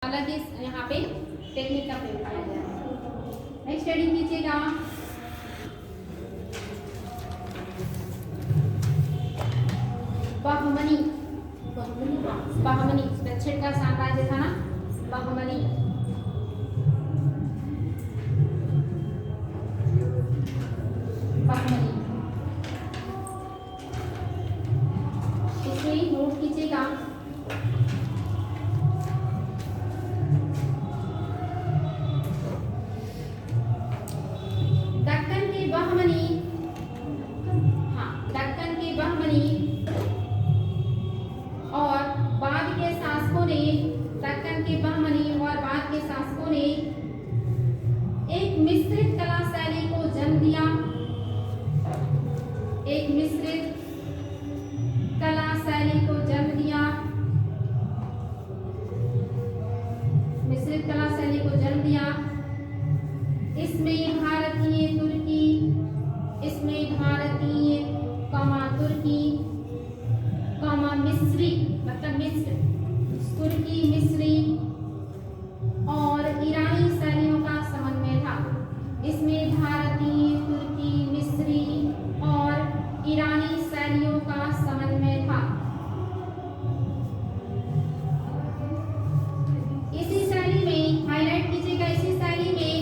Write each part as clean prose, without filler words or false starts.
हालांकि यहाँ पे टेक्निक का प्रयोग किया गया है। नेक्स्ट हेडिंग कीजिएगा, बहमनी। बहमनी दक्षिण का साम्राज्य था ना, बहमनी। बहमनी इसमें नोट कीजिएगा, दक्कन के बहमनी, हाँ दक्कन के बहमनी और बाद के शासकों ने, दक्कन के बहमनी और बाद के शासकों ने एक मिश्रित कला शैली को जन्म दिया। एक मिश्रित कला शैली को जन्म दिया। मिश्रित कला शैली को जन्म दिया। इसमें भारतीय तुर्की, इसमें भारतीय तुर्की मिस्री, मतलब मिस्र, तुर्की मिस्री और ईरानी शैलियों का समन्वय था। इसमें भारतीय तुर्की मिस्री और ईरानी शैलियों का समन्वय था। इसी शैली में हाईलाइट कीजिएगा, इसी शैली में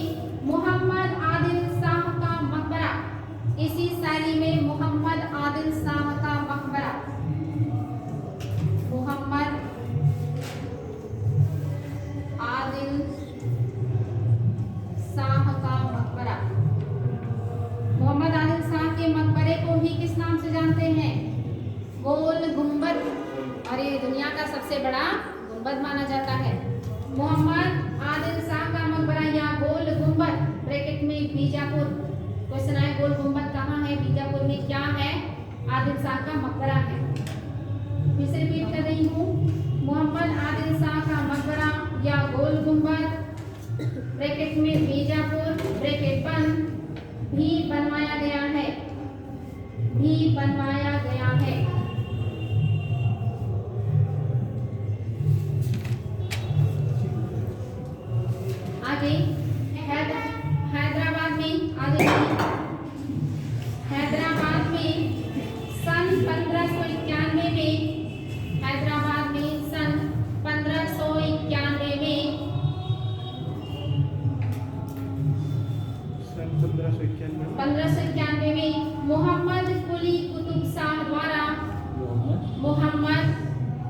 मोहम्मद आदिल शाह का मकबरा, इसी शैली में मोहम्मद आदिल शाह का मकबरा, मोहम्मद आदिल शाह का मकबरा। मोहम्मद आदिल शाह के मकबरे को ही किस नाम से जानते हैं? गोल गुंबद, और ये दुनिया का सबसे बड़ा गुंबद माना जाता है। मोहम्मद आदिल शाह का मकबरा या गोल गुंबद, ब्रैकेट में बीजापुर। क्वेश्चन आए गोल गुंबद कहाँ है, बीजापुर में क्या है? आदिल शाह का मकबरा है। फिर से रिपीट कर रही हूँ, मोहम्मद आदिल शाह का मकबरा या गोल गुंबद, ब्रैकेट में बीजापुर, ब्रैकेट बंद, भी बनवाया गया है, भी बनवाया गया है। आगे हैदराबाद में, आगे हैदराबाद में सन 1591 में, हैदराबाद में सन 1591 में, सन 1591 में मोहम्मद कुली कुतुब शाह द्वारा, मोहम्मद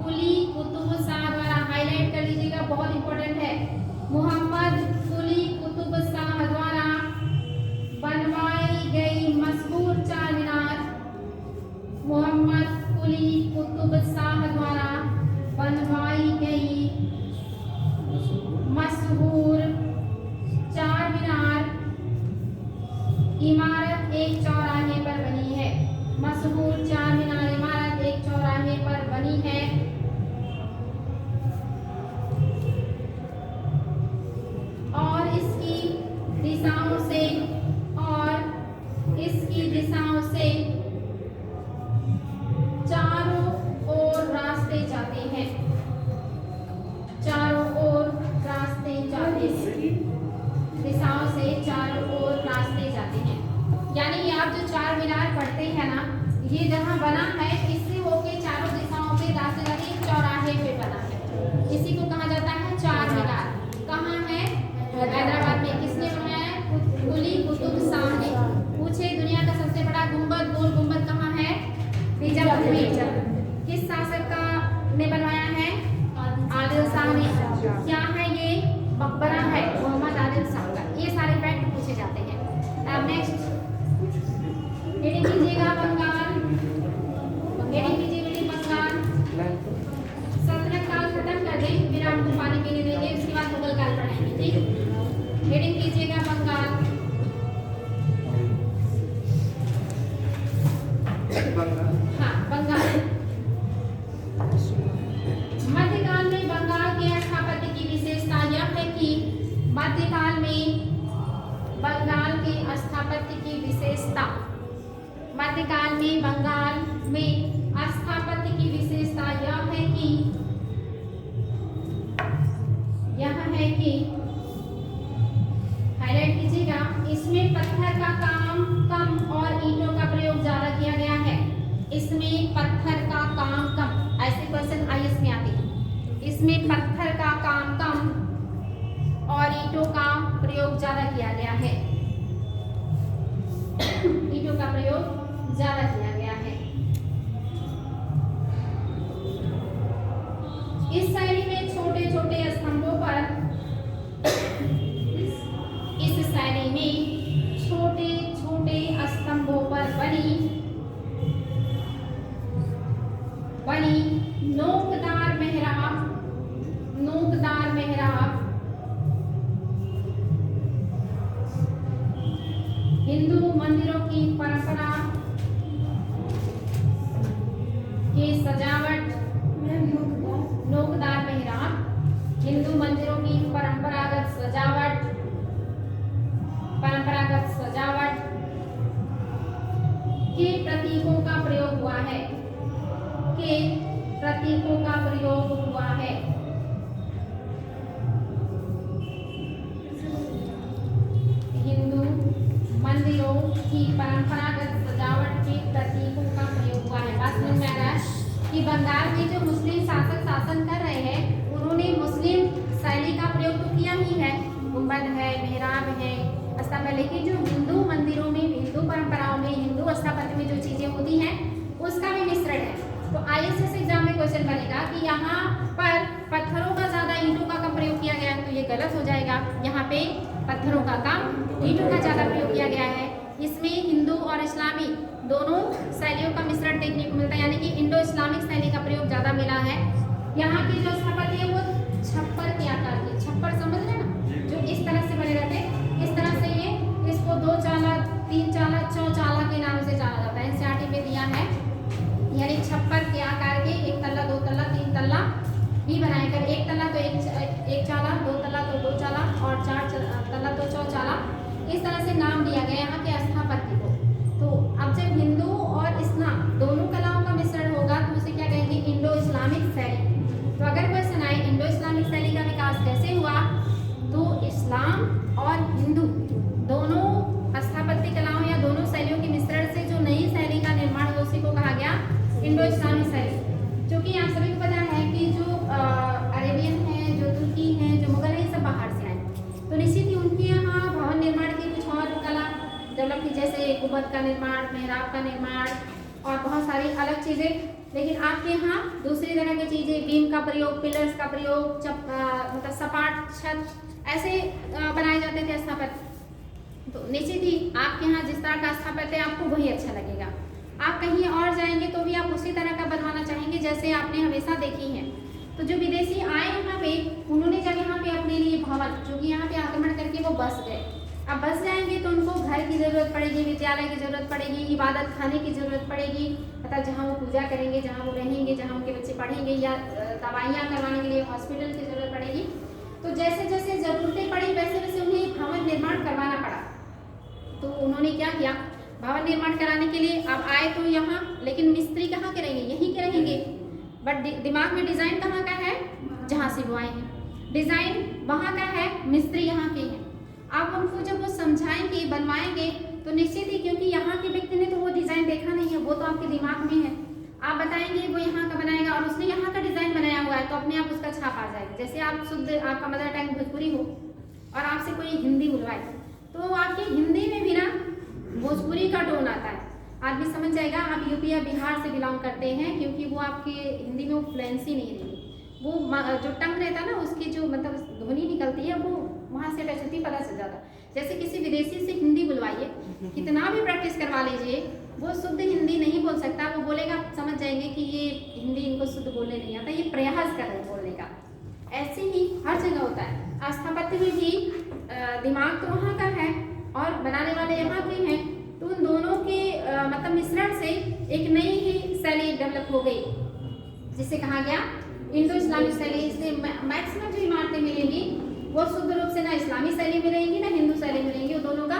कुली कुतुब शाह द्वारा, हाईलाइट कर लीजिएगा, बहुत इंपॉर्टेंट है। मोहम्मद कुली कुतुब शाह द्वारा बनवाई गई मशहूर चार मीनार, मोहम्मद कुली कुतुब शाह द्वारा बनवाई गई मशहूर चार मीनार इमारत एक चौराहे पर बनी है। मशहूर चार मीनार इमारत एक चौराहे पर बनी है। और इसकी दिशाओं से, और इसकी दिशाओं से चारों ओर रास्ते जाते हैं, चारों ओर रास्ते जाते हैं, दिशाओं से चारों ओर रास्ते जाते हैं। यानी ये आप जो चार मीनार पढ़ते हैं ना, ये जहाँ बना है इससे होके चारों दिशाओं पे रास्ते जाते हैं, चौराहे पे बना है, इसी को कहा जाता है चार मीनार। कहाँ है? हैदराबाद में। किसने बनाया है? कुली कुतुब शाह ने। पूछे दुनिया का सबसे बड़ा गुंबद, गोल गुंबद कहाँ है? बीजापुर में। किस शासक का ने बनवाया है? आदिल शाह ने। क्या है ये? मकबरा है मोहम्मद आदिल शाह का। ये सारे फैक्ट पूछे जाते हैं। अब नेक्स्ट हेडिंग कीजिएगा बंगाल, हेडिंग कीजिए बेटे बंगाल। सल्तनत काल खत्म कर दें, फिर आपको पानी पीने देंगे, उसके बाद मुगल काल पढ़ाएंगे, ठीक? हेडिंग कीजिएगा बंगाल। हाँ बंगाल। मध्यकाल में बंगाल के स्थापत्य की विशेषता यह है कि मध्यकाल में बंगाल के स्थापत्य की विशेषता, मध्यकाल में बंगाल में स्थापत्य की विशेषता यह है कि है कि हाईलाइट कीजिएगा, इसमें पत्थर का काम कम और ईंटों का प्रयोग ज्यादा किया गया है। इसमें पत्थर का काम कम, ऐसे क्वेश्चन आईएएस में आते हैं। इसमें पत्थर का काम कम और ईंटों का प्रयोग ज्यादा किया गया है। ईंटों का प्रयोग ज्यादा किया गया है। इस शैली में छोटे छोटे स्तंभों पर इस शैली में छोटे छोटे स्तंभों पर बनी नोकदार मेहराब हिंदू मंदिरों की परंपरा के सजावट, नोकदार मेहराब हिंदू मंदिरों की परंपरागत सजावट के प्रतीकों का प्रयोग हुआ है। हिंदू मंदिरों की परंपरागत सजावट के प्रतीकों का प्रयोग हुआ है। बात समझ में आ रहा है कि बंगाल में जो मुस्लिम शासक शासन कर रहे हैं, उन्होंने मुस्लिम शैली का प्रयोग तो किया ही है, गुंबद है, मेहराब है, स्तंभ है, लेकिन जो हिंदू मंदिरों में, हिंदू परंपराओं में, हिंदू स्थापत्य में जो चीजें होती हैं उसका भी मिश्रण है। तो आईएएस एग्जाम में क्वेश्चन बनेगा कि यहाँ पर पत्थरों का ज्यादा ईंटों का कम प्रयोग किया गया है, तो ये गलत हो जाएगा। यहाँ पे पत्थरों का कम, ईंटों का ज्यादा प्रयोग किया गया है। इसमें हिंदू और इस्लामी दोनों शैलियों का मिश्रण देखने को मिलता है, यानी कि इंडो इस्लामिक शैली का प्रयोग ज्यादा मिला है। यहाँ की जो स्थापत्य है वो छप्पर के आकार की, छप्पर समझ रहे ना, जो इस तरह से बने रहते हैं, इस तरह से ये, इसको 2 चाला, 3 चाला, 4 चाला के नाम से जाना जाता है। एनसीईआरटी में दिया है, यानी छप्पर के आकार के 1 तल्ला, 2 तल्ला, 3 तल्ला ही बनाएकर, 1 तल्ला तो 1 चाला, 2 तल्ला तो 2 चाला और 4 तल्ला तो 4 चाला, इस तरह से नाम दिया गया यहाँ के स्थापत्य को। तो अब जब हिंदू और इस्लाम दोनों कलाओं का मिश्रण होगा तो उसे क्या कहेंगे, इंडो इस्लामिक शैली। तो अगर क्वेश्चन आए इंडो इस्लामिक शैली का विकास कैसे हुआ, तो इस्लाम और हिंदू दोनों स्थापत्य कलाओं या दोनों शैलियों के मिश्रण से जो नई शैली का निर्माण हुआ उसी को कहा गया इंडो इस्लामिक शैली। क्योंकि आप सभी को पता है कि जो अरेबियन है, जो तुर्की है, जो मुगल है, सब बाहर से आए, तो निश्चित ही उनके यहाँ भवन निर्माण की कुछ और कला डेवलप की, जैसे गुंबद का निर्माण, मेहराब का निर्माण और बहुत सारी अलग चीजें। लेकिन आपके यहाँ दूसरी तरह की चीजें, बीम का प्रयोग, पिलर्स का प्रयोग, मतलब सपाट छत ऐसे बनाए जाते थे स्थापत्य। तो निश्चित ही आपके यहाँ जिस तरह का स्थापत्य है आपको वही अच्छा लगेगा। आप कहीं और जाएंगे तो भी आप उसी तरह का बनवाना चाहेंगे जैसे आपने हमेशा देखी है। तो जो विदेशी आए यहाँ पे, उन्होंने जब यहाँ पे अपने लिए भवन, जो कि यहाँ पे आक्रमण करके वो बस गए, अब बस जाएंगे तो उनको घर की जरूरत पड़ेगी, विद्यालय की जरूरत पड़ेगी, इबादत खाने की जरूरत पड़ेगी, मतलब जहाँ वो पूजा करेंगे, जहाँ वो रहेंगे, जहाँ उनके बच्चे पढ़ेंगे, या दवाइयाँ करवाने के लिए हॉस्पिटल की जरूरत पड़ेगी। तो जैसे जैसे जरूरतें पड़ी वैसे वैसे उन्हें भवन निर्माण करवाना पड़ा। तो उन्होंने क्या किया, भवन निर्माण कराने के लिए अब आए तो यहाँ, लेकिन मिस्त्री कहाँ के रहेंगे, यहीं के रहेंगे, बट दिमाग में डिजाइन कहाँ का है, जहाँ से वो आए हैं, डिजाइन वहाँ का है, मिस्त्री यहाँ के हैं। अब उनको जब वो समझाएंगे, बनवाएंगे, तो निश्चित ही, क्योंकि यहाँ के व्यक्ति ने तो वो डिजाइन देखा नहीं है, वो तो आपके दिमाग में है, आप बताएंगे वो यहाँ का बनाएगा और उसने यहाँ का डिजाइन बनाया हुआ है, तो अपने आप उसका छाप आ जाएगा। जैसे आप शुद्ध, आपका मदर टंग भोजपुरी हो और आपसे कोई हिंदी बुलवाए, तो आपकी हिंदी में भी ना भोजपुरी का टोन आता है, आदमी समझ जाएगा आप यूपी या बिहार से बिलोंग करते हैं, क्योंकि वो आपके हिंदी में वो फ्लुएंसी नहीं रहेगी, वो जो टंग रहता है ना, उसकी जो मतलब ध्वनि निकलती है वो वहाँ से टच होती, पता चल जाता। जैसे किसी विदेशी से हिंदी बुलवाइए, कितना भी प्रैक्टिस करवा लीजिए, वो शुद्ध हिंदी नहीं बोल सकता, वो बोलेगा, समझ जाएंगे कि ये हिंदी इनको शुद्ध बोलने नहीं आता, ये प्रयास कर रहे हैं बोलने का। ऐसे ही हर जगह होता है, स्थापत्य में भी दिमाग तो वहाँ का है और बनाने वाले यहाँ के हैं, तो उन दोनों के मतलब मिश्रण से एक नई ही शैली डेवलप हो गई, जिसे कहा गया इंडो इस्लामिक शैली। इसलिए मैक्सिमम जो इमारतें मिलेंगी वो शुद्ध रूप से ना इस्लामी शैली में रहेंगी ना हिंदू शैली में रहेंगी, वो दोनों का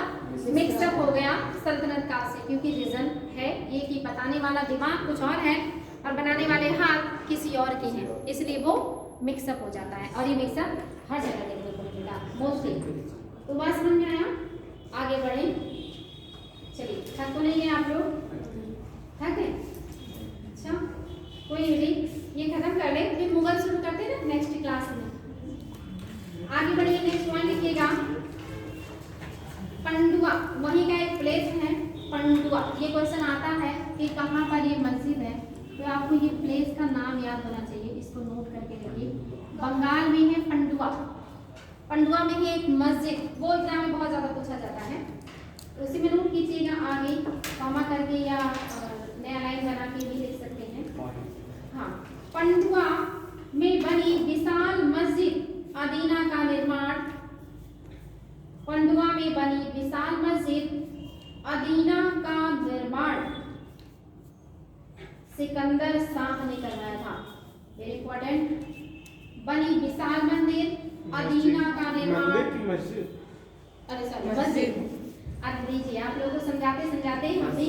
मिक्सअप हो गया सल्तनत काल से, क्योंकि रीजन है ये कि बताने वाला दिमाग कुछ और है और बनाने वाले हाथ किसी और के हैं, इसलिए वो मिक्सअप हो जाता है और ये मिक्सअप हर जगह देखने तो बात समझ में आया? आगे बढ़े, चलिए। थक तो नहीं है आप लोग? थक है? अच्छा, कोई नहीं, ये खत्म कर ले, फिर मुगल शुरू करते हैं ना नेक्स्ट क्लास में। आगे बढ़िए, नेक्स्ट पॉइंट लिखिएगा पंडुआ, वहीं का एक प्लेस है पंडुआ। ये क्वेश्चन आता है कि कहाँ पर ये मस्जिद है, तो आपको ये प्लेस का नाम याद होना चाहिए, इसको नोट करके रखिए। बंगाल में है पंडुआ, पंडुआ में ही एक मस्जिद, वो एग्जाम में बहुत ज़्यादा पूछा जाता है, तो उसी में नोट कीजिएगा। आगे कॉमा करके या नया लाइन बना के भी लिख सकते हैं। हाँ, पंडुआ में बनी विशाल मस्जिद अदीना का निर्माण, पंडुआ में बनी विशाल मस्जिद अदीना का निर्माण सिकंदर शाह ने करवाया था। वेरी इंपॉर्टेंट, बनी विशाल मंदिर अदीना का निर्माण, अरे सॉरी मस्जिद, अब लीजिए आप लोगों को समझाते समझाते हम भी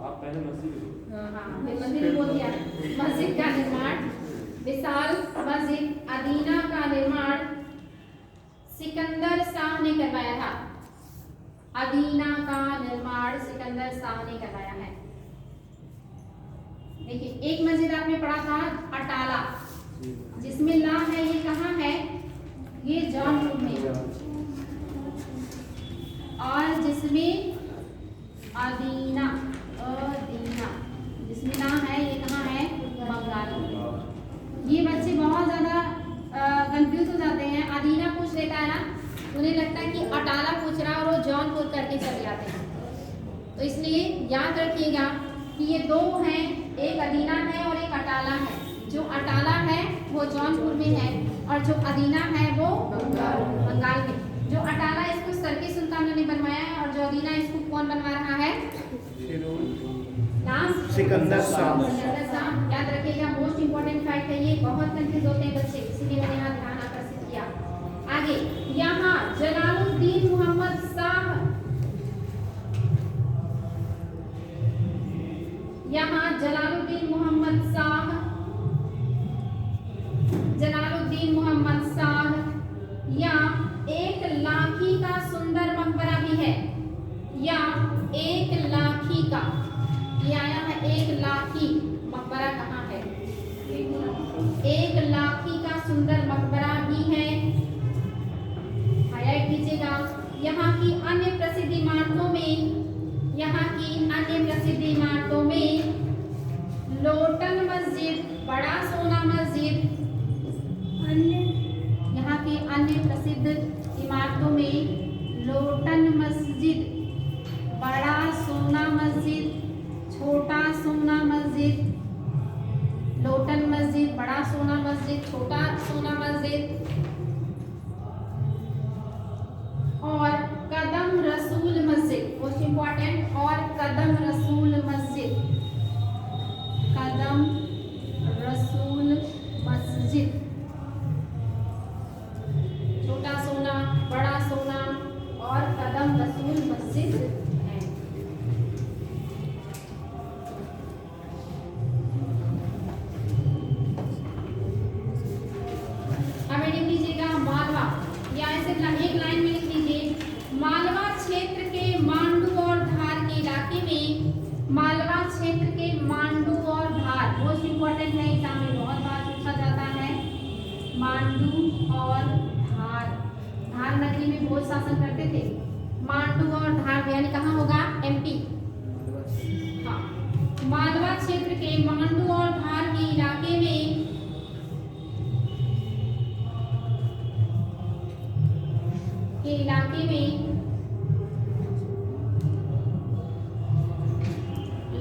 आप पहले मस्जिद, हाँ मंदिर बोल दिया। मस्जिद का निर्माण, विशाल मस्जिद अदीना का निर्माण सिकंदर शाह ने करवाया था। अदीना का निर्माण सिकंदर शाह ने करवाया है। देखिए, एक मस्जिद आपने पढ़ा था अटाला, जिसमें ला है, ये कहाँ है? ये जौनपुर में, और जिसमें अदीना, अदीना जिसमें ना है, ये कहाँ है? बंगाल में। ये बच्चे बहुत ज़्यादा कंफ्यूज हो जाते हैं, अदीना पूछ लेता है ना, उन्हें लगता है कि अटाला पूछ रहा है और वो जौनपुर करके चले जाते हैं। तो इसलिए याद रखिएगा कि ये दो हैं, एक अदीना है और एक अटाला है। जो अटाला है वो जौनपुर में है और जो अदीना है वो बंगाल में। जो अटाला इसको सरकी सुल्तान ने बनवाया है और जो अदीना इसको कौन बनवा रहा है? नाम सिकंदर शाह। सिकंदर शाह। याद रखिएगा, मोस्ट इंपोर्टेंट फैक्ट है ये, बहुत कंफ्यूज होते हैं बच्चे, इसीलिए मैंने यहाँ ध्यान आकर्षित किया। आगे, यहाँ जलालुद्दीन मोहम्मद शाह, यहाँ जलालुद्दीन मोहम्मद शाह, जलालुद्दीन मोहम्मद शाह या एक लाखी का सुंदर मकबरा भी है, या एक लाखी का, ये आया है एक लाखी मकबरा कहाँ है? एक लाखी का सुंदर मकबरा भी है, हाईलाइट कीजिएगा। यहाँ की अन्य प्रसिद्ध इमारतों में, यहाँ की अन्य प्रसिद्ध इमारतों में लोटन मस्जिद, बड़ा सोना मस्जिद, यहाँ की अन्य प्रसिद्ध इमारतों में लोटन मस्जिद, बड़ा सोना मस्जिद, छोटा सोना मस्जिद, लोटन मस्जिद, बड़ा सोना मस्जिद, छोटा सोना मस्जिद और कदम रसूल मस्जिद, मोस्ट इंपॉर्टेंट, और कदम रसूल मस्जिद, कदम रसूल मस्जिद, छोटा सोना, बड़ा सोना और कदम रसूल मस्जिद है। अब लिख लीजिएगा मालवा, या ऐसे एक लाइन में लिख लीजिए, मालवा क्षेत्र के मांडू और धार के इलाके में, मालवा क्षेत्र के मांडू और धार, मोस्ट इंपॉर्टेंट है, एग्जाम में बहुत बार पूछा जाता है। मांडू और धार, धार नगरी में भोज शासन करते थे। मांडू और धार यानी कहाँ होगा? MP। हाँ, मालवा क्षेत्र के मांडू और धार के इलाके में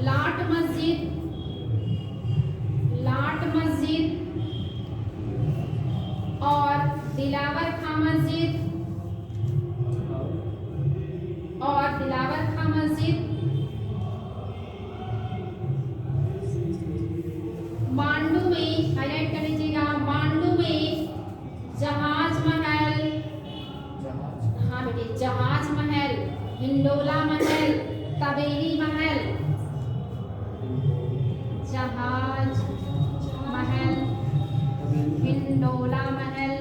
लाट मस्जिद, लाट मस्जिद और दिलावर खां मस्जिद, और दिलावर खां मस्जिद, मांडू में, हाईलाइट कर लीजिएगा, मांडू में जहाज महल, हाँ बेटे, जहाज महल, हिंडोला महल, तबेली महल, जहाज महल, हिंडोला महल,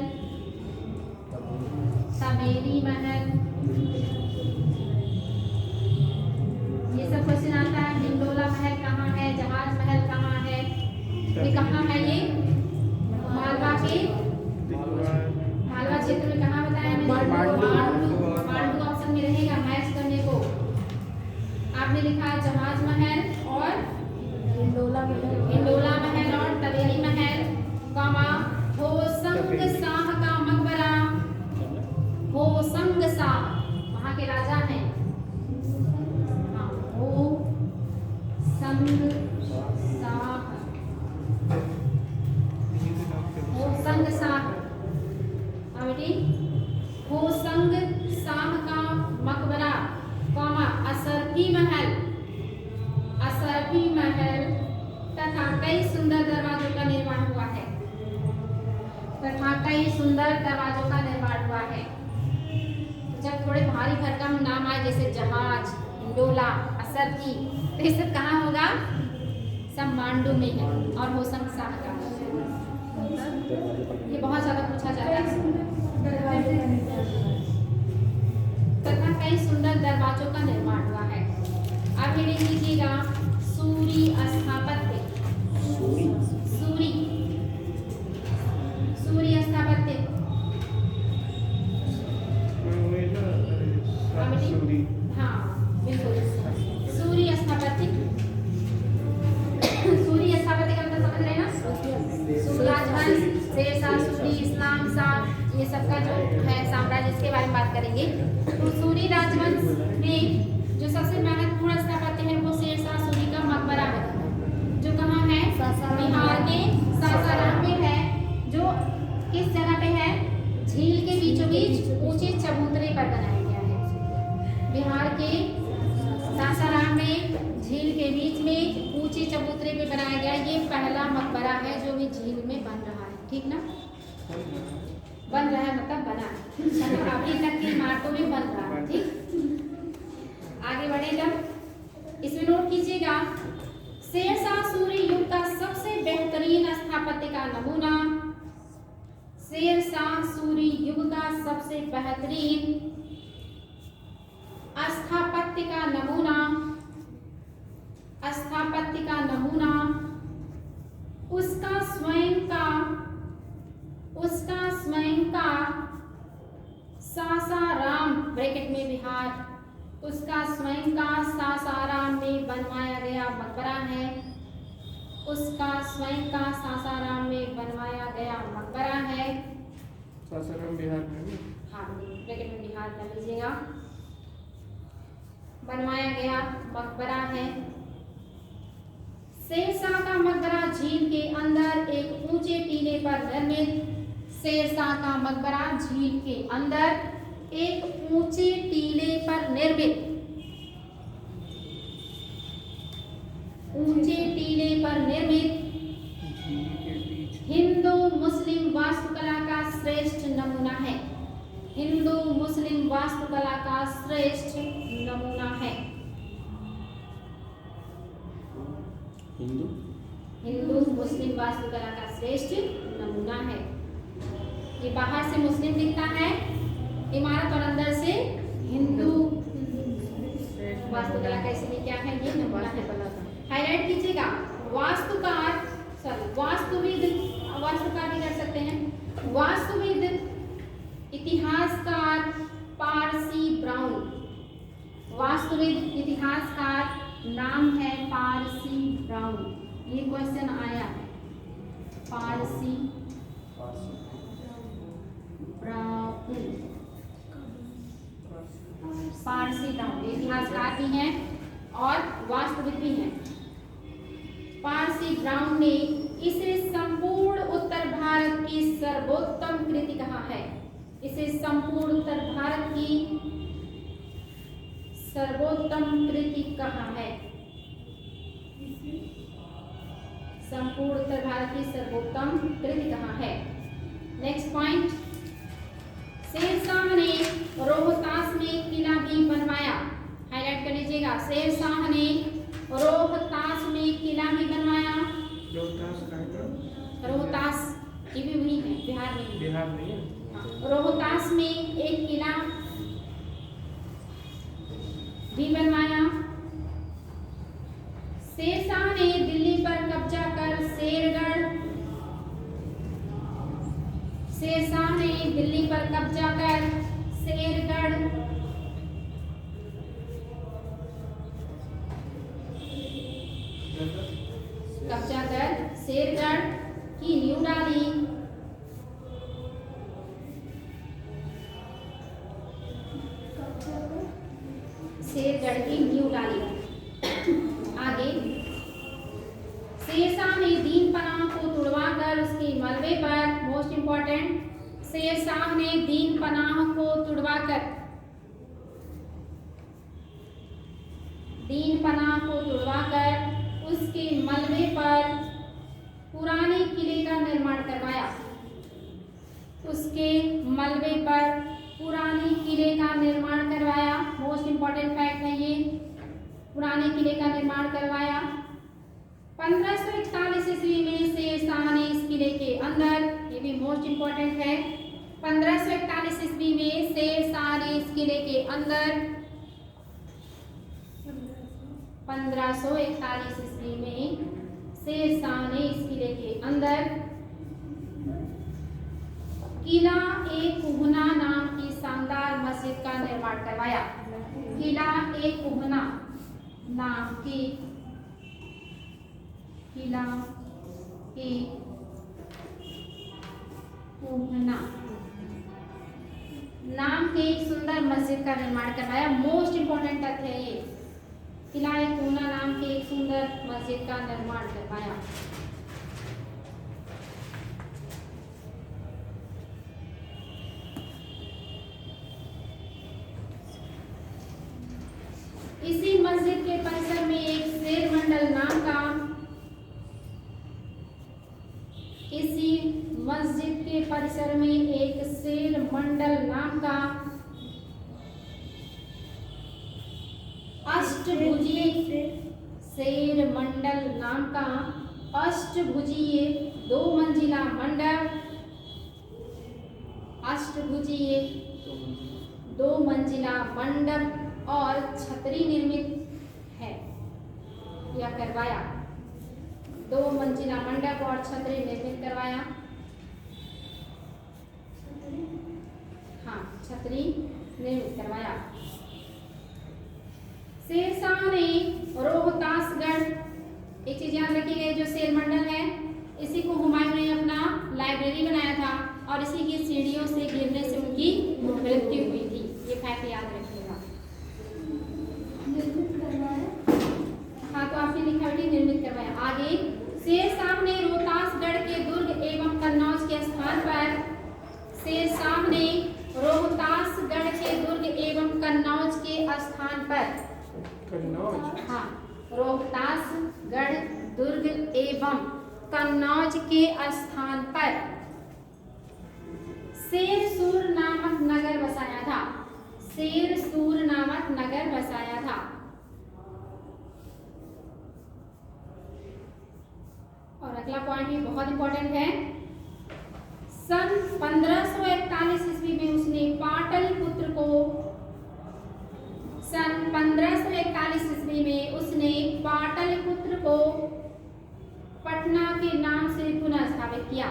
तबेली महल, ये सब क्वेश्चन आता है। हिंडोला महल कहाँ है, जहाज महल कहाँ है, ये कहाँ है, ये मालवा के मालवा क्षेत्र में कहाँ बताया मैंने, मांडू ऑप्शन में रहेगा मैच करने को। आपने लिखा जहाज महल और हिंडोला महल और तबेली महल, कामा होसंग शाह का मकबरा, होसंग शाह वहाँ के राजा हैं, हाँ, होसंग शाह, होसंग शाह, हाँ बेटी, होसंग शाह का मकबरा, कामा असरफी महल, असरफी महल तथा कई सुंदर दरवाजों का निर्माण हुआ है, तथा कई सुंदर दरवाजों का निर्माण हुआ है। जब थोड़े भारी भरकम नाम आए जैसे जहाज, हिंडोला, असरफी, तो ये सब कहाँ होगा, सब मांडू में है। और होसंग शाह का, ये बहुत ज्यादा पूछा जाता है। तथा कई सुंदर दरवाजों का निर्माण हुआ है। अब ये लिख लीजिएगा सूरी स्थापत्य, सूरी स्थापत्य, हाँ बिल्कुल, सूरी स्थापत्य, सूरी स्थापत्य का मतलब समझ रहे हैं ना, राजवंश, शेरशाह सूरी, इस्लाम शाह, ये सबका जो है साम्राज्य, इसके बारे में बात करेंगे। तो सूरी राजवंश में जो सबसे महत्वपूर्ण स्थापत्य है वो शेरशाह सूरी का मकबरा है, जो कहाँ है, बिहार के सासाराम में है, जो किस जगह पे है, झील के बीचों बीच ऊंचे चबूतरे पर बनाया गया है। बिहार के सासाराम में झील के बीच में ऊंचे चबूतरे पे बनाया गया, ये पहला मकबरा है जो भी झील में बन रहा है, ठीक ना, बन रहा है मतलब बना, मतलब अभी तक की इमारतों में बन रहा है, ठीक। आगे बढ़े जब इसमें नोट कीजिएगा, शेरशाह सूरी युग का सबसे बेहतरीन स्थापत्य का नमूना, शेरशाह सूरी युग का सबसे बेहतरीन स्थापत्य का नमूना, स्थापत्य का नमूना उसका स्वयं का सासाराम ब्रैकेट में बिहार, उसका स्वयं का सासाराम में बनवाया गया मकबरा है, उसका स्वयं का सासाराम में बनवाया गया मकबरा है। सासाराम बिहार में, हाँ ब्रैकेट में बिहार कर लीजिएगा, बनवाया गया मकबरा है। शेरशाह का मकबरा झील के अंदर एक ऊंचे टीले पर निर्मित, शेरशाह का मकबरा झील के अंदर एक ऊंचे टीले पर निर्मित, ऊंचे टीले पर निर्मित हिंदू मुस्लिम वास्तुकला का श्रेष्ठ नमूना है, हिंदू मुस्लिम वास्तुकला का श्रेष्ठ नमूना है। हिंदू मुस्लिम वास्तुकला का श्रेष्ठ नमूना है। ये बाहर से मुस्लिम दिखता है इमारत और अंदर से हिंदू वास्तुकला का, इसलिए क्या है, ये नमूना है। हाईलाइट कीजिएगा, वास्तुकार, सॉरी वास्तुविद, वास्तुकार भी कर सकते हैं, वास्तुविद इतिहासकार पारसी ब्राउन, वास्तुविद इतिहासकार नाम है पारसी ब्राउन, ये क्वेश्चन आया है, पारसी ब्राउन, पारसी ब्राउन इतिहासकार भी हैं और वास्तुविद भी हैं। पारसी ब्राउन ने इसे संपूर्ण उत्तर भारत की सर्वोत्तम कृति कहा है, इसे संपूर्ण उत्तर भारत की सर्वोत्तम कृति कहा है, संपूर्ण उत्तर भारत की सर्वोत्तम कृति कहा है। नेक्स्ट पॉइंट, शेरशाह ने रोहतास में किला भी बनवाया, हाईलाइट कर लीजिएगा, शेरशाह ने रोहतास में किला भी बनवाया। रोहतास ये भी वही है, बिहार में, बिहार में है। रोहतास में एक किला भी बनवाया। शेरशाह ने दिल्ली पर कब्जा कर शेरशाह ने दिल्ली पर कब्जा कर शेरगढ़ की नींव डाली। शेरगढ़ की नींव डाली। आगे शेरशाह ने दीन पनाह को तुड़वाकर उसके मलबे पर, मोस्ट इंपॉर्टेंट, शेरशाह ने दीन पनाह को तुड़वाकर उसके मलबे पर पुराने किले का निर्माण करवाया। मोस्ट इंपॉर्टेंट फैक्ट है ये, पुराने किले का निर्माण करवाया। 1541 ईस्वी में शेरशाह ने इस किले के अंदर, ये भी मोस्ट इंपॉर्टेंट है, 1541 ईस्वी में शेरशाह ने इस किले के अंदर 1541 ईस्वी में शेरशाह ने इस किले के अंदर किला ए कुहना नाम की शानदार मस्जिद का निर्माण करवाया। किला ए कुहना नाम के एक सुंदर मस्जिद का निर्माण करवाया। मोस्ट इंपॉर्टेंट तथ्य है ये, किला ए कुहना नाम के एक सुंदर मस्जिद का निर्माण करवाया। इसी मस्जिद के परिसर में एक शेर मंडल नाम का अष्टभुजीय दो मंजिला मंडप और छतरी निर्मित है या करवाया। 2 मंजिला मंडप और छतरी निर्मित करवाया। छतरी निर्मित करवाया। शेरशाह ने रोहतासगढ़, एक चीज याद रखिए, जो शेर मंडल है इसी को हुमायूं ने अपना लाइब्रेरी बनाया था और इसी की सीढ़ियों से गिरने से उनकी मृत्यु हुई थी। ये फैक्ट याद रखिएगा। हाँ, तो आपने लिखा है निर्मित करवाया। आगे शेरशाह ने रोहतासगढ़ के दुर्ग एवं कन्नौज के स्थान पर रोहतासगढ़ दुर्ग एवं कन्नौज के स्थान पर शेरसूर नामक नगर बसाया था। और अगला पॉइंट भी बहुत इंपॉर्टेंट है। सन 1541 ईस्वी में उसने पाटलिपुत्र को पटना के नाम से पुनः स्थापित किया।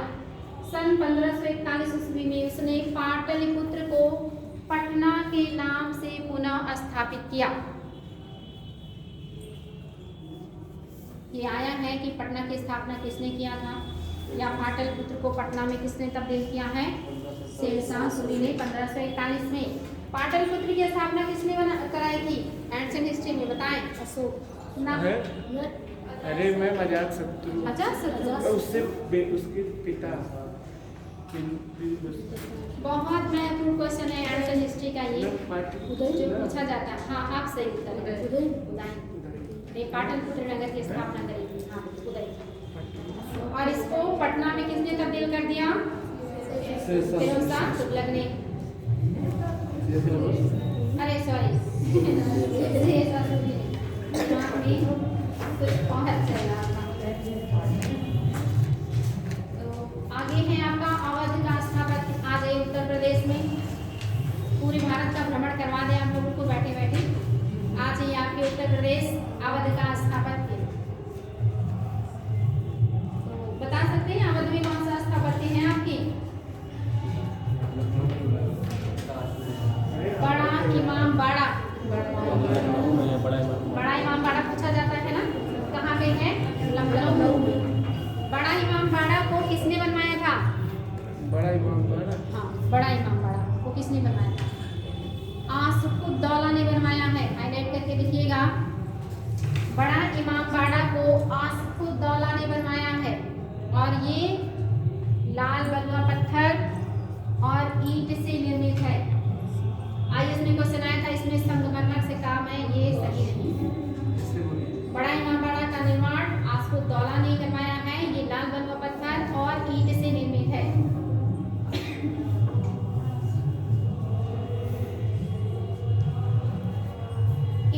सन 1541 ईस्वी में उसने पाटलिपुत्र को पटना के नाम से पुनः स्थापित किया। ये आया है कि पटना की स्थापना किसने किया था या पाटलिपुत्र को पटना में किसने तब्दील किया है? शेरशाह सूरी ने 1541 में। पाटलिपुत्र की स्थापना किसने कराई थी? एंशिएंट हिस्ट्री में बताएं। अशोक ना। अरे मैं मजाक शत्रु उससे उसके पिता। बहुत महत्वपूर्ण क्वेश्चन है एंशिएंट हिस्ट्री का ये, जो पूछा जाता है। हाँ, आप सही उत्तर बताएं। पाटलिपुत्र नगर की स्थापना करी थी। हाँ, उदय। और इसको पटना में किसने तब्दील कर दिया? फिरोजशाह तुगलक ने। अरे सॉरी, तो आगे है आपका अवध का स्थापत्य। आ जाइए उत्तर प्रदेश। भ्रमण करवा दें आप लोगों को बैठे बैठे। आ जाइए आपके उत्तर प्रदेश अवध का स्थापत्य। तो बता सकते हैं अवध में कौन सा स्थापत्य है आपके? बड़ा इमाम बाड़ा। बड़ा इमाम बाड़ा पूछा जाता है ना, कहाँ पे है? लखनऊ में। बड़ा इमाम बाड़ा को किसने बनवाया था? बड़ा इमाम बाड़ा। हाँ, बड़ा इमाम बाड़ा को किसने बनवाया था? आसफुद्दौला ने बनवाया है। हाईलाइट करके लिखिएगा, बड़ा इमाम बाड़ा को आसफुद्दौला ने बनवाया है। और ये लाल बलुआ पत्थर और ईंट से निर्मित है। आइए इसमें क्वेश्चन आया था, इसमें संगमरमर से काम है, ये सही नहीं। बड़ा इमाम बाड़ा का निर्माण आसफुद्दौला ने करवाया है। ये लाल बलुआ पत्थर और ईंट से निर्मित है।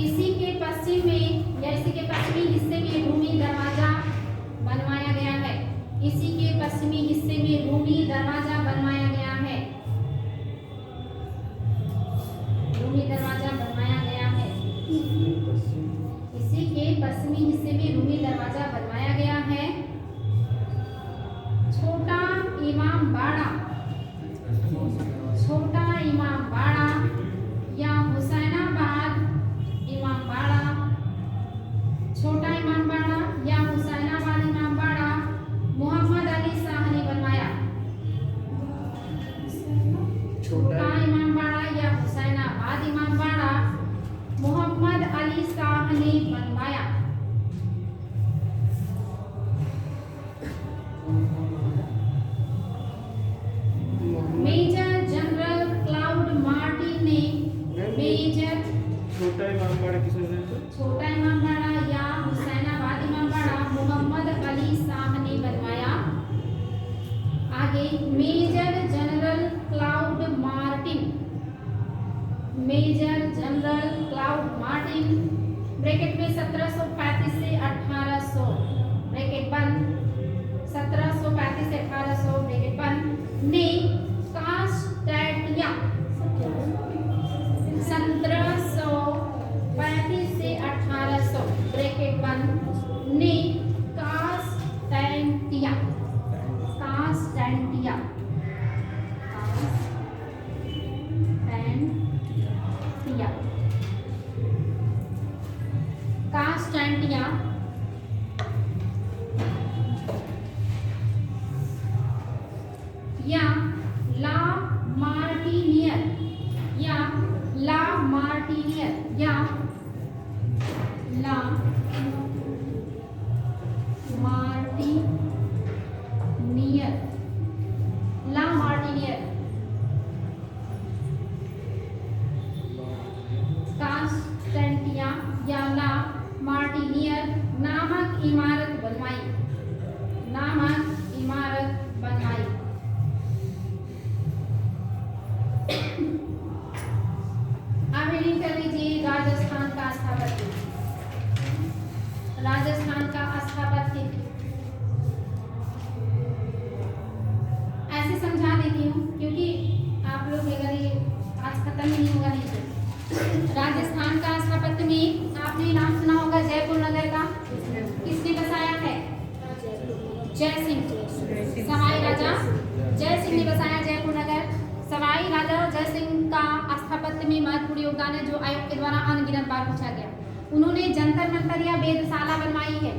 इसी के पश्चिम में या इसी के पश्चिमी हिस्से में रूमी दरवाजा बनवाया गया है। इसी के पश्चिमी हिस्से में रूमी दरवाजा बनवाया गया है। रूमी दरवाजा बनवाया गया है। इसी के पश्चिमी हिस्से में रूमी दरवाजा बनवाया गया है। छोटा इमाम बाड़ा, छोटा इमाम बाड़ा या हुसैनाबाद इमाम बाड़ा, छोटा इमाम बाड़ा या हुसैनाबाद इमाम बाड़ा मोहम्मद अली शाह ने बनवाया। छोटा इमाम बाड़ा या हुसैनाबाद इमाम बाड़ा मोहम्मद अली शाह ने बनवाया। मेजर जनरल क्लाउड मार्टिन ने मेजर छोटा इमाम बाड़ा किसने बनाया था? छोटा इमाम बाड़ा या हुसैनाबाद इमाम बाड़ा मोहम्मद अली शाह ने बनवाया। आगे major general Claude Martin, major general Claude Martin bracket में 1735 से 1800 ब्रैकेट बंद, 1735 से 1800 ब्रैकेट बंद ने कास्टैटिया 1735 से 1800 ब्रैकेट बंद ने कास्टैटिया कास्टैटिया कास्टैटिया या ला मार्टिनियर या ला मार्टिनियर या ला मार्टिनियर ला मार्टिनियर कास्टैटिया या ला मार्टिनियर नामक इमारत बनवाई, नामक इमारत बनवाई। अब रीडिंग कर लीजिए राजस्थान का स्थापत्य। राजस्थान का स्थापत्य ऐसे समझा देती हूँ क्योंकि आप लोग अगर ये आज खत्म ही नहीं होगा नहीं तो। राजस्थान का स्थापत्य में आपने नाम सुना होगा जयपुर नगर का, किसने बसाया है? जय सिंह। सवाई राजा जय सिंह ने बसाया जयपुर नगर। सवाई राजा जय सिंह का स्थापत्य में महत्वपूर्ण योगदान है जो आयोग के द्वारा अनगिनत बार पूछा गया। उन्होंने जंतर मंतर या वेधशाला बनवाई है।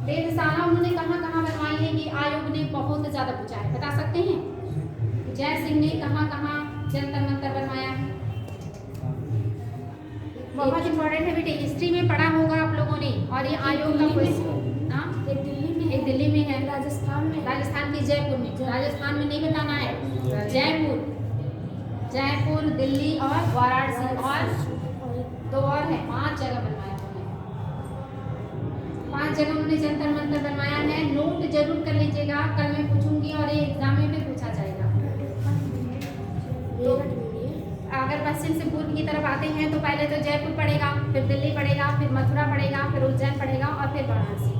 वेधशाला उन्होंने कहाँ कहाँ बनवाई है ये आयोग ने बहुत ज्यादा पूछा है, बता सकते हैं? जय सिंह ने कहाँ कहाँ जंतर मंतर बनवाया है? बहुत इंपॉर्टेंट है बेटे, हिस्ट्री में पढ़ा होगा आप लोगों ने। और ये आयोग का क्वेश्चन एक दिल्ली में है, राजस्थान की जयपुर में। राजस्थान में नहीं बताना है, जयपुर, दिल्ली और वाराणसी और दो और है, 5 जगह बनवाया है। 5 जगह उन्होंने जंतर मंतर बनवाया है। नोट जरूर कर लीजिएगा, कल मैं पूछूंगी और ये एग्जाम में भी पूछा जाएगा। तो अगर पश्चिम से पूर्व की तरफ आते हैं तो पहले तो जयपुर पड़ेगा, फिर दिल्ली पड़ेगा, फिर मथुरा पड़ेगा, फिर उज्जैन पड़ेगा और फिर वाराणसी।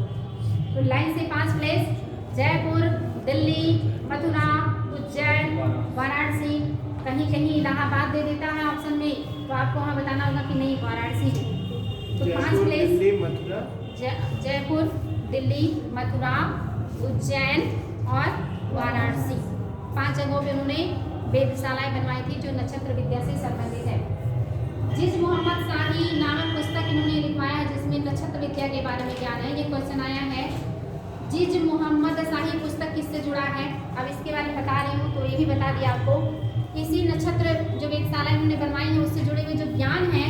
तो लाइन से 5 प्लेस, जयपुर, दिल्ली, मथुरा, उज्जैन, वाराणसी, कहीं कहीं इलाहाबाद दे देता है ऑप्शन में। आपको वहाँ बताना होगा कि नहीं वाराणसी है। तो 5 जयपुर, प्लेस दिल्ली, मथुरा, जयपुर, दिल्ली, मथुरा, उज्जैन और वाराणसी 5 जगहों पे उन्होंने वेधशालाएं बनवाई थी जो नक्षत्र विद्या से संबंधित है। जिस मोहम्मद शाही नामक पुस्तक इन्होंने लिखवाया जिसमें नक्षत्र विद्या के बारे में ज्ञान है। ये क्वेश्चन आया है जिज मोहम्मद शाही पुस्तक किससे जुड़ा है। अब इसके बारे में बता रही हूँ तो ये भी बता दिया आपको। इसी नक्षत्र जो वेधशाला इन्होंने बनवाई है उससे जुड़े हुए जो ज्ञान है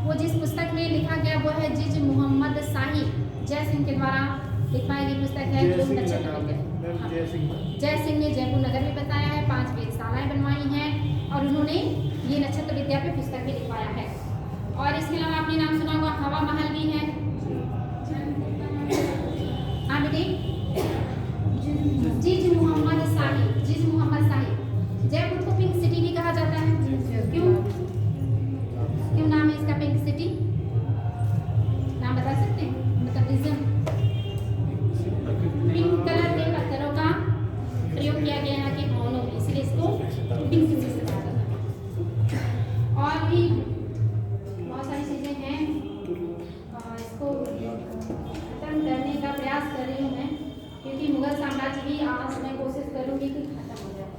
वो जिस पुस्तक में लिखा गया वो है जिज मोहम्मद शाही जय सिंह के द्वारा लिखवाई गई पुस्तक है जो नक्षत्र विद्या। जय सिंह। जय सिंह ने जयपुर नगर में बताया है, 5 वेधशालाएं बनवाई हैं और उन्होंने ये नक्षत्र विद्या पे पुस्तक भी लिखवाया है। और इसके अलावा आपने नाम सुना होगा हवा महल भी है। हाँ बेटी, जिज मोहम्मद शाही, जिज मोहम्मद शाही। जयपुर को पिंक सिटी भी कहा जाता है। क्यों क्यों नाम है इसका पिंक सिटी? नाम बता सकते हैं? मतलब रीजन? पिंक कलर के पत्थरों का प्रयोग किया गया है कि भवनों में, इसलिए इसको पिंक सिटी से कहा जाता है। और भी बहुत सारी चीजें हैं और इसको खत्म करने का प्रयास कर रही हूँ मैं क्योंकि मुगल साम्राज्य भी आज मैं कोशिश करूँगी कि खत्म हो जाए।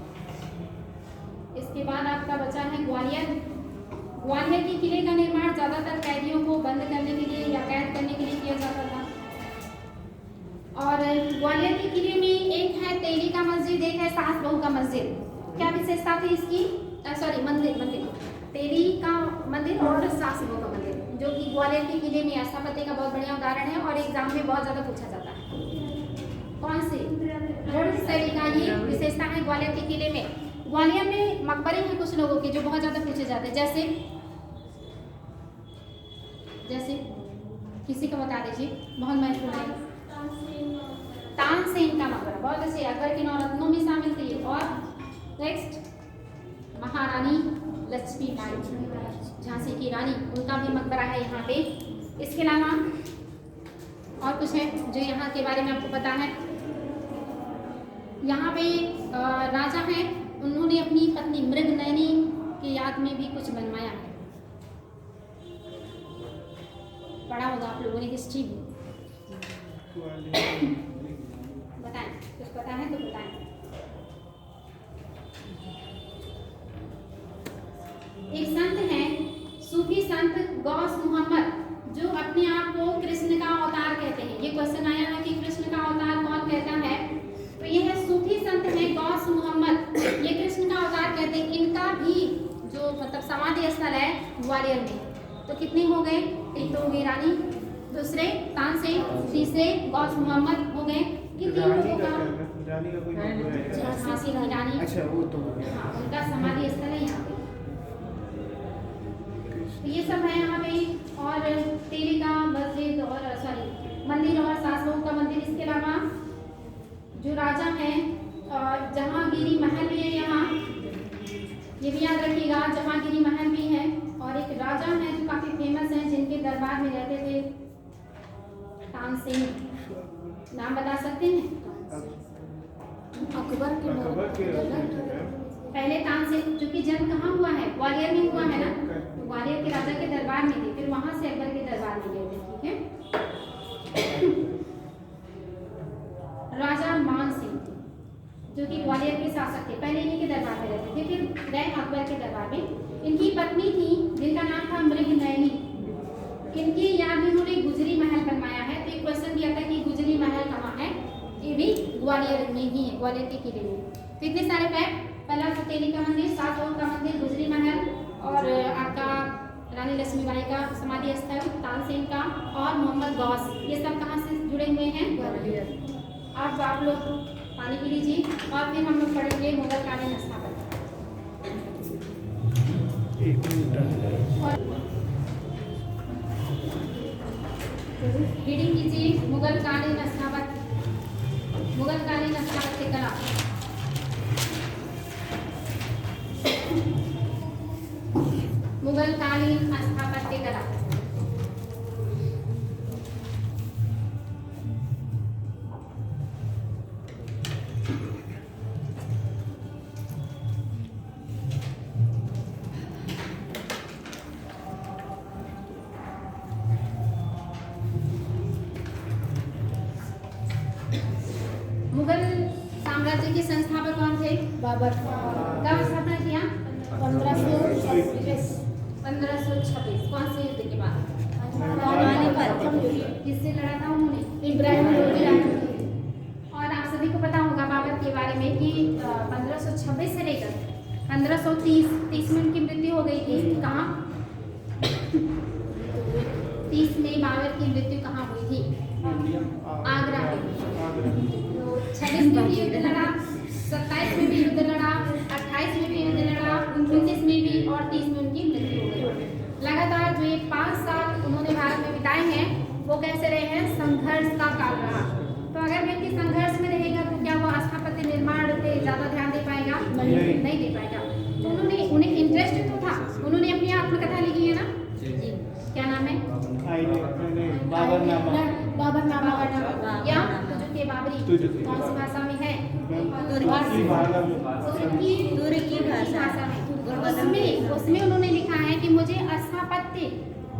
इसके बाद आपका बचा है ग्वालियर। ग्वालियर के किले का निर्माण ज्यादातर कैदियों को बंद करने के लिए या कैद करने के लिए किया जाता था। और ग्वालियर के किले में एक है तेली का मस्जिद, एक है सास बहू का मस्जिद। क्या विशेषता थी इसकी? सॉरी मंदिर तेली का मंदिर और सास बहू का मंदिर जो कि ग्वालियर के किले में स्थापत्य का बहुत बढ़िया उदाहरण है और एग्जाम में बहुत ज्यादा पूछा जाता है। कौन सी गढ़ शैली का ये विशेषता है ग्वालियर के किले में। ग्वालियर में मकबरे हैं कुछ लोगों के जो बहुत ज्यादा पूछे जाते हैं। जैसे किसी को बता दीजिए, बहुत महत्वपूर्ण है। तानसेन का मकबरा बहुत अच्छे, अकबर के 9 रत्नों में शामिल थे। और नेक्स्ट महारानी लक्ष्मीबाई, झांसी की रानी, उनका भी मकबरा है यहाँ पे। इसके अलावा और कुछ है जो यहाँ के बारे में आपको पता है। यहाँ पे राजा हैं, उन्होंने अपनी पत्नी मृगनयनी की याद में भी कुछ बनवाया है। पढ़ा होगा आप लोगों ने हिस्ट्री में। बताएं, कुछ पता है तो बताएं। एक संत हैं, सूफी संत गौस मोहम्मद, जो अपने आप को कृष्ण का अवतार कहते हैं। ये क्वेश्चन आया है कि कृष्ण का अवतार कौन कहता है, तो ये है सूफी संत हैं गौस मोहम्मद, ये कृष्ण का अवतार कहते हैं। इनका भी जो मतलब समाधि स्थल है ग्वालियर में। तो कितने हो गए? एक तो हो गई रानी, दूसरे तानसेन, तीसरे गौस मोहम्मद हो गए। कितने लोगों का? रानी का कोई झांसी की रानी। अच्छा वो तो हाँ, उनका समाधि स्थल है यहाँ पे। तो ये सब है यहाँ पे। और तेली का मस्जिद और मंदिर और सास बहू का मंदिर। इसके अलावा जो राजा हैं जहांगीरी महल भी है यहाँ, ये भी याद रखिएगा, जहांगीरी महल भी है। और एक राजा है जो काफी फेमस है जिनके दरबार में रहते थे, तानसेन। नाम बता सकते हैं? अकबर के पहले तानसेन, क्योंकि जन्म कहाँ हुआ है? ग्वालियर में हुआ है ना, तो ग्वालियर के राजा के दरबार में थे, फिर वहां से अकबर के दरबार में गए थे। ठीक है। राजा मान सिंह जो कि ग्वालियर के शासक थे, पहले इन्हीं के दरबार में रहते थे, फिर गए अकबर के दरबार में। इनकी पत्नी थी जिनका नाम था मृगनयनी, इनकी याद में उन्होंने गुजरी महल बनवाया है। तो एक क्वेश्चन दिया था कि गुजरी महल कहाँ है, ये भी ग्वालियर में ही है, ग्वालियर के किले में। तो इतने सारे फैक्ट, पहला तो तेली का मंदिर, सास बहू का मंदिर, गुजरी महल और आपका रानी लक्ष्मीबाई का समाधि स्थल, तानसेन का और मोहम्मद गौस, ये सब कहाँ से जुड़े हुए हैं? ग्वालियर। अब आप लोग पानी पी लीजिए और फिर हम लोग पढ़ेंगे मुगल कालीन स्थापत्य। रीडिंग कीजिए मुगल कालीन स्थापत्य, मुगल कालीन स्थापत्य कला। मुगल कालीन स्थापत्य कला। बाबर कब स्थापना किया? 1526 1526। कौन से युद्ध के बाद? पानीपत किससे लड़ा था उन्होंने? इब्राहिम लोधी और आप सभी को पता होगा बाबर के बारे में कि 1526 से लेकर 1530 में उनकी मृत्यु हो गई थी। कहाँ? 30 में बाबर की मृत्यु कहाँ हुई थी? आगरा में। तो 26 में भी युद्ध लड़ा, 27 में भी युद्ध लड़ा, 28 में भी युद्ध लड़ा, 29 में भी और 30 में उनकी मृत्यु हो गई। लगातार जो ये 5 साल उन्होंने भारत में बिताए हैं वो कैसे रहे हैं? संघर्ष का काल रहा। तो अगर व्यक्ति संघर्ष में रहेगा तो क्या वो स्थापत्य निर्माण पे ज़्यादा ध्यान दे पाएगा? नहीं दे पाएगा। तो उन्हें इंटरेस्ट तो था, उन्होंने अपनी आत्मकथा लिखी है ना, क्या नाम है? बाबरनामा। बाबरनामा या तुझ के बाबरी कौन सी भाषा में है? तुर्की भाषा में। उसमें उन्होंने लिखा है कि मुझे स्थापत्य,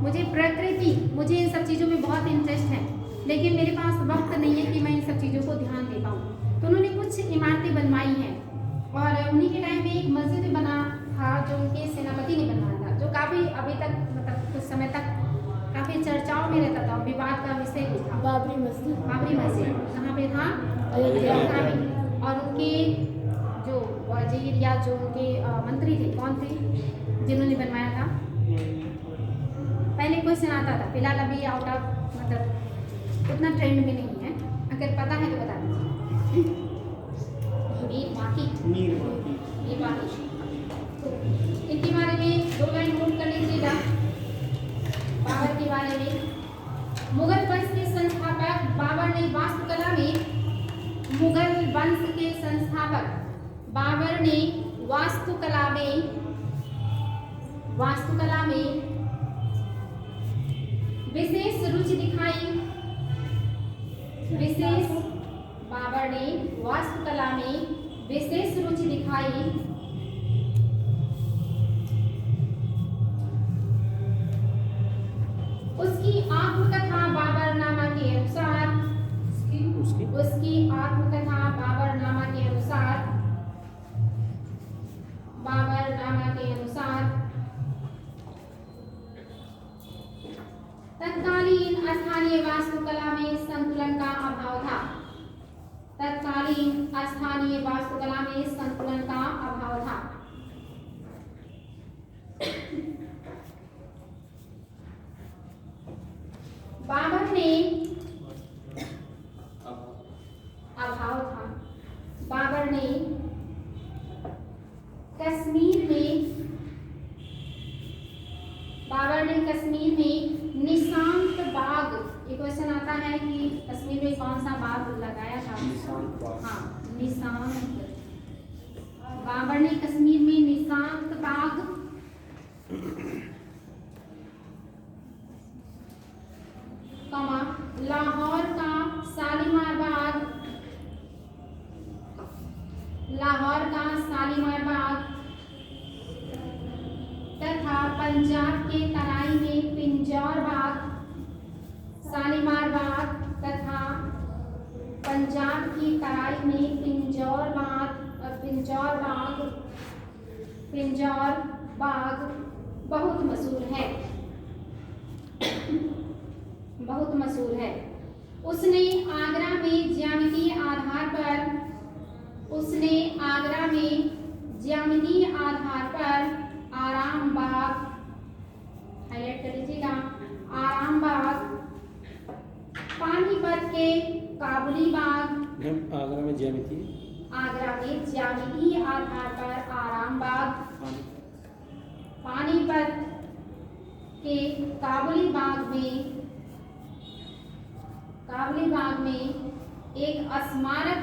मुझे प्रकृति, मुझे इन सब चीज़ों में बहुत इंटरेस्ट है, लेकिन मेरे पास वक्त नहीं है कि मैं इन सब चीज़ों को ध्यान दे पाऊँ। तो उन्होंने कुछ इमारतें बनवाई हैं और उन्हीं के टाइम में एक मस्जिद बना था जो उनके सेनापति ने बनवाया था, जो काफ़ी अभी तक मतलब कुछ समय तक काफ़ी चर्चाओं में रहता था, विवाद का विषय भी था। बाबरी मस्जिद बाबरी मस्जिद कहाँ पे था? अयोध्या में। और उनके जो वजीर या जो उनके मंत्री थे कौन थे जिन्होंने बनवाया था? पहले क्वेश्चन आता था, फिलहाल अभी आउट ऑफ मतलब उतना ट्रेंड में नहीं है, अगर पता है तो बता दीजिए। मीर बाकी। तो इनके बारे में 2 लाइन नोट कर लीजिएगा। बाबर के बारे में, मुगल वंश के संस्थापक बाबर ने वास्तुकला में, मुगल वंश के संस्थापक बाबर ने वास्तुकला में विशेष रुचि दिखाई। बाबर ने वास्तुकला में विशेष रुचि दिखाई। उसकी आत्मकथा बाबरनामा के अनुसार तत्कालीन स्थानीय वास्तुकला में संतुलन का अभाव था। बाबर ने कश्मीर में निशांत बाग, ये क्वेश्चन आता है कि कश्मीर में कौन सा बाग लगाया था? हाँ, निशांत। बाबर ने कश्मीर में निशांत बाग, लाहौर का शालीमार बाग तथा पंजाब के तराई में पिंजौर बाग, शालीमार बाग तथा पंजाब की तराई में पिंजौर बाग बहुत मशहूर है। उसने आगरा में ज्यामितीय आधार पर आराम बाग, हाईलाइट कर लीजिएगा, आराम बाग, पानीपत के काबुली बाग, आगरा में ज्यामितीय आधार पर आराम बाग, पानीपत के काबुली बाग में एक स्मारक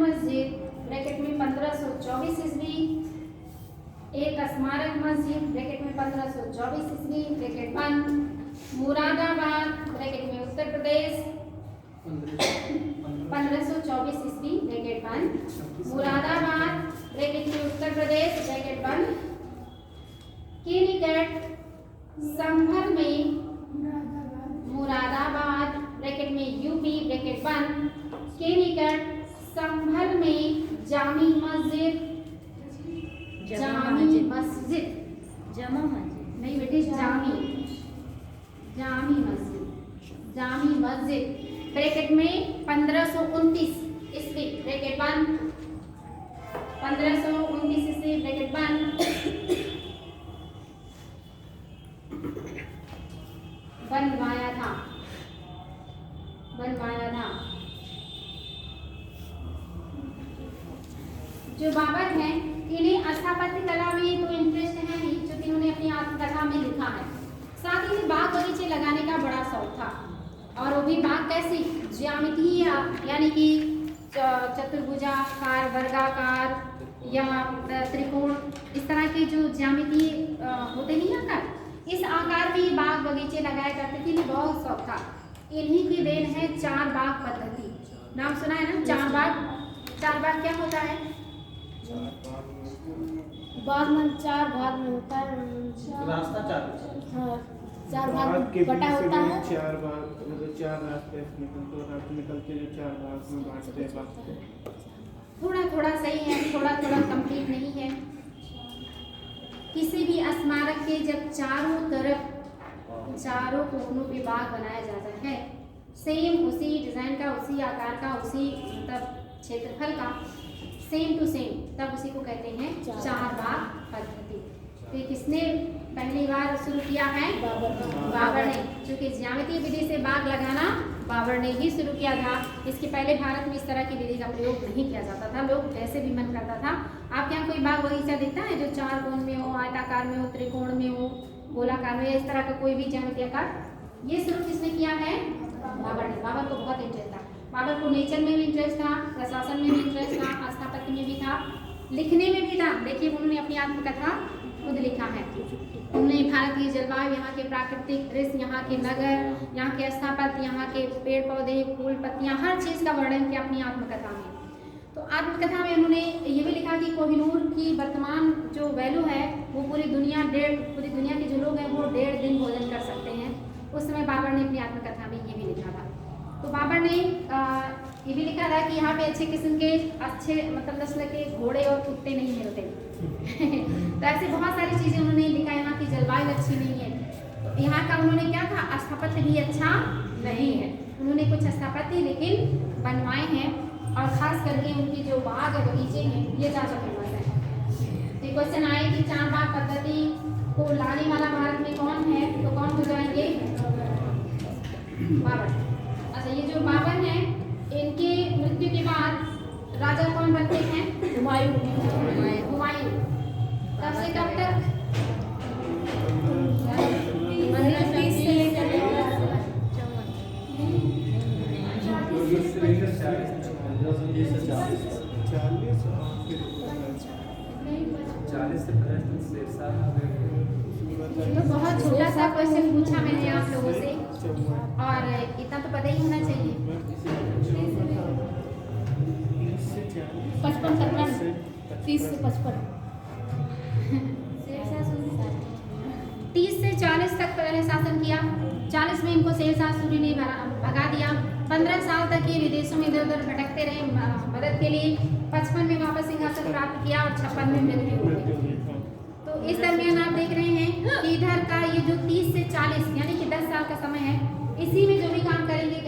मस्जिद ब्रैकेट में 1524 ईस्वी, एक स्मारक मस्जिद ब्रैकेट में 1524 ईस्वी ब्रैकेट बंद, मुरादाबाद ब्रैकेट में उत्तर प्रदेश 1524 ईस्वी ब्रैकेट बंद, मुरादाबाद ब्रैकेट में उत्तर प्रदेश ब्रैकेट बंद, के निकट संभल में मुरादाबाद ब्रैकेट में यूपी ब्रैकेट बंद के निकट संभल में जामी मस्जिद जमा मस्जिद जमा मस्जिद नहीं बेटे जामी मस्जिद ब्रैकेट में 1529 ईस्वी ब्रैकेट बंद 1529 ईस्वी ब्रैकेट बंद बनवाया था जो बाबर हैं इन्हें स्थापत्य कला में तो इंटरेस्ट है नहीं, जो कि इन्होंने अपनी आत्मकथा में लिखा है। साथ ही बाग बगीचे लगाने का बड़ा शौक था, और वो भी बाग कैसी ज्यामितीय, यानी कि चतुर्भुजाकार, वर्गाकार या त्रिकोण, इस तरह के जो ज्यामितीय होते नहीं आकार, इस आकार में बाग बगीचे लगाए करते थे। इन्हें बहुत शौक था। इन्हीं की देन है चार बाग पद्धति। नाम सुना है ना, चार बाग क्या होता है? बाग में 4 भाग में होता है, रास्ता हाँ 4 भाग बटा होता है। 4 भाग मतलब 4 रास्ते निकल के जो 4 भाग में बांटते हैं। थोड़ा सही है, थोड़ा कंप्लीट नहीं है। किसी भी स्मारक के जब चारों कोनों पे बाग बनाया जाता है, सेम उसी डिजाइन का, उसी आकार का, उसी मतलब क्षेत्रफल का, सेम टू सेम, तब उसी को कहते हैं चार बाग पद्धति। तो किसने पहली बार शुरू किया है? बाबर ने। क्योंकि ज्यामितीय विधि से बाग लगाना बाबर ने ही शुरू किया था। इसके पहले भारत में इस तरह की विधि का प्रयोग नहीं किया जाता था। लोग ऐसे भी मन करता था। आपके यहाँ कोई बाग बगीचा दिखता है जो 4 कोण में हो, आयताकार में हो, त्रिकोण में हो, गोलाकार में, या इस तरह का कोई भी ज्यामितीय आकार? ये शुरू किसने किया है? बाबर ने। बाबर को बहुत इंटरेस्ट था। बाबर को नेचर में भी इंटरेस्ट था, प्रशासन में भी इंटरेस्ट था, स्थापत्य में भी था, लिखने में भी था। देखिए उन्होंने अपनी आत्मकथा खुद लिखा है। उन्होंने भारत की जलवायु, यहाँ के प्राकृतिक दृश्य, यहाँ के नगर, यहाँ के स्थापत्य, यहाँ के पेड़ पौधे, फूल पत्तियाँ, हर चीज़ का वर्णन किया अपनी आत्मकथा में। तो आत्मकथा में उन्होंने ये भी लिखा कि कोहिनूर की वर्तमान जो वैल्यू है वो पूरी दुनिया के जो लोग हैं वो 1.5 दिन भोजन कर सकते हैं। उस समय बाबर ने अपनी आत्मकथा में ये भी लिखा था। तो बाबर ने ये भी लिखा था कि यहाँ पे अच्छे किस्म के मतलब नस्ल के घोड़े और कुत्ते नहीं मिलते। तो ऐसे बहुत सारी चीज़ें उन्होंने लिखा। यहाँ की जलवायु अच्छी नहीं है, तो यहाँ का उन्होंने क्या था, स्थापत्य भी अच्छा नहीं है। उन्होंने कुछ स्थापत्य लेकिन बनवाए हैं, और खास करके उनकी जो बाग बगीचे हैं ये ज़्यादा फेमस है। तो क्वेश्चन आए कि चार बाग पद्धति को लाने वाला भारत में कौन है, तो कौन हो जाएंगे? बाबर। अच्छा, ये जो बाबर हैं इनके मृत्यु के बाद राजा कौन बनते हैं? हुमायूं। कब से कब तक? 40 से 50 शेरशाह। तो बहुत छोटा सा क्वेश्चन पूछा मैंने आप लोगों से, और इतना तो पता ही होना चाहिए। 55 तक, 30 से 55, 30 से 40 तक पहले शासन किया। 40 में इनको शेरशाह सूरी ने भगा दिया। 15 साल तक ये विदेशों में इधर उधर भटकते रहे मदद के लिए। 55 में वापस सिंहासन प्राप्त किया और 56 में मृत्यु हो गई। तो इस दरमियान आप देख रहे हैं कि इधर का ये जो 30 से 40 यानी कि 10 साल का समय है, इसी में जो भी काम करेंगे।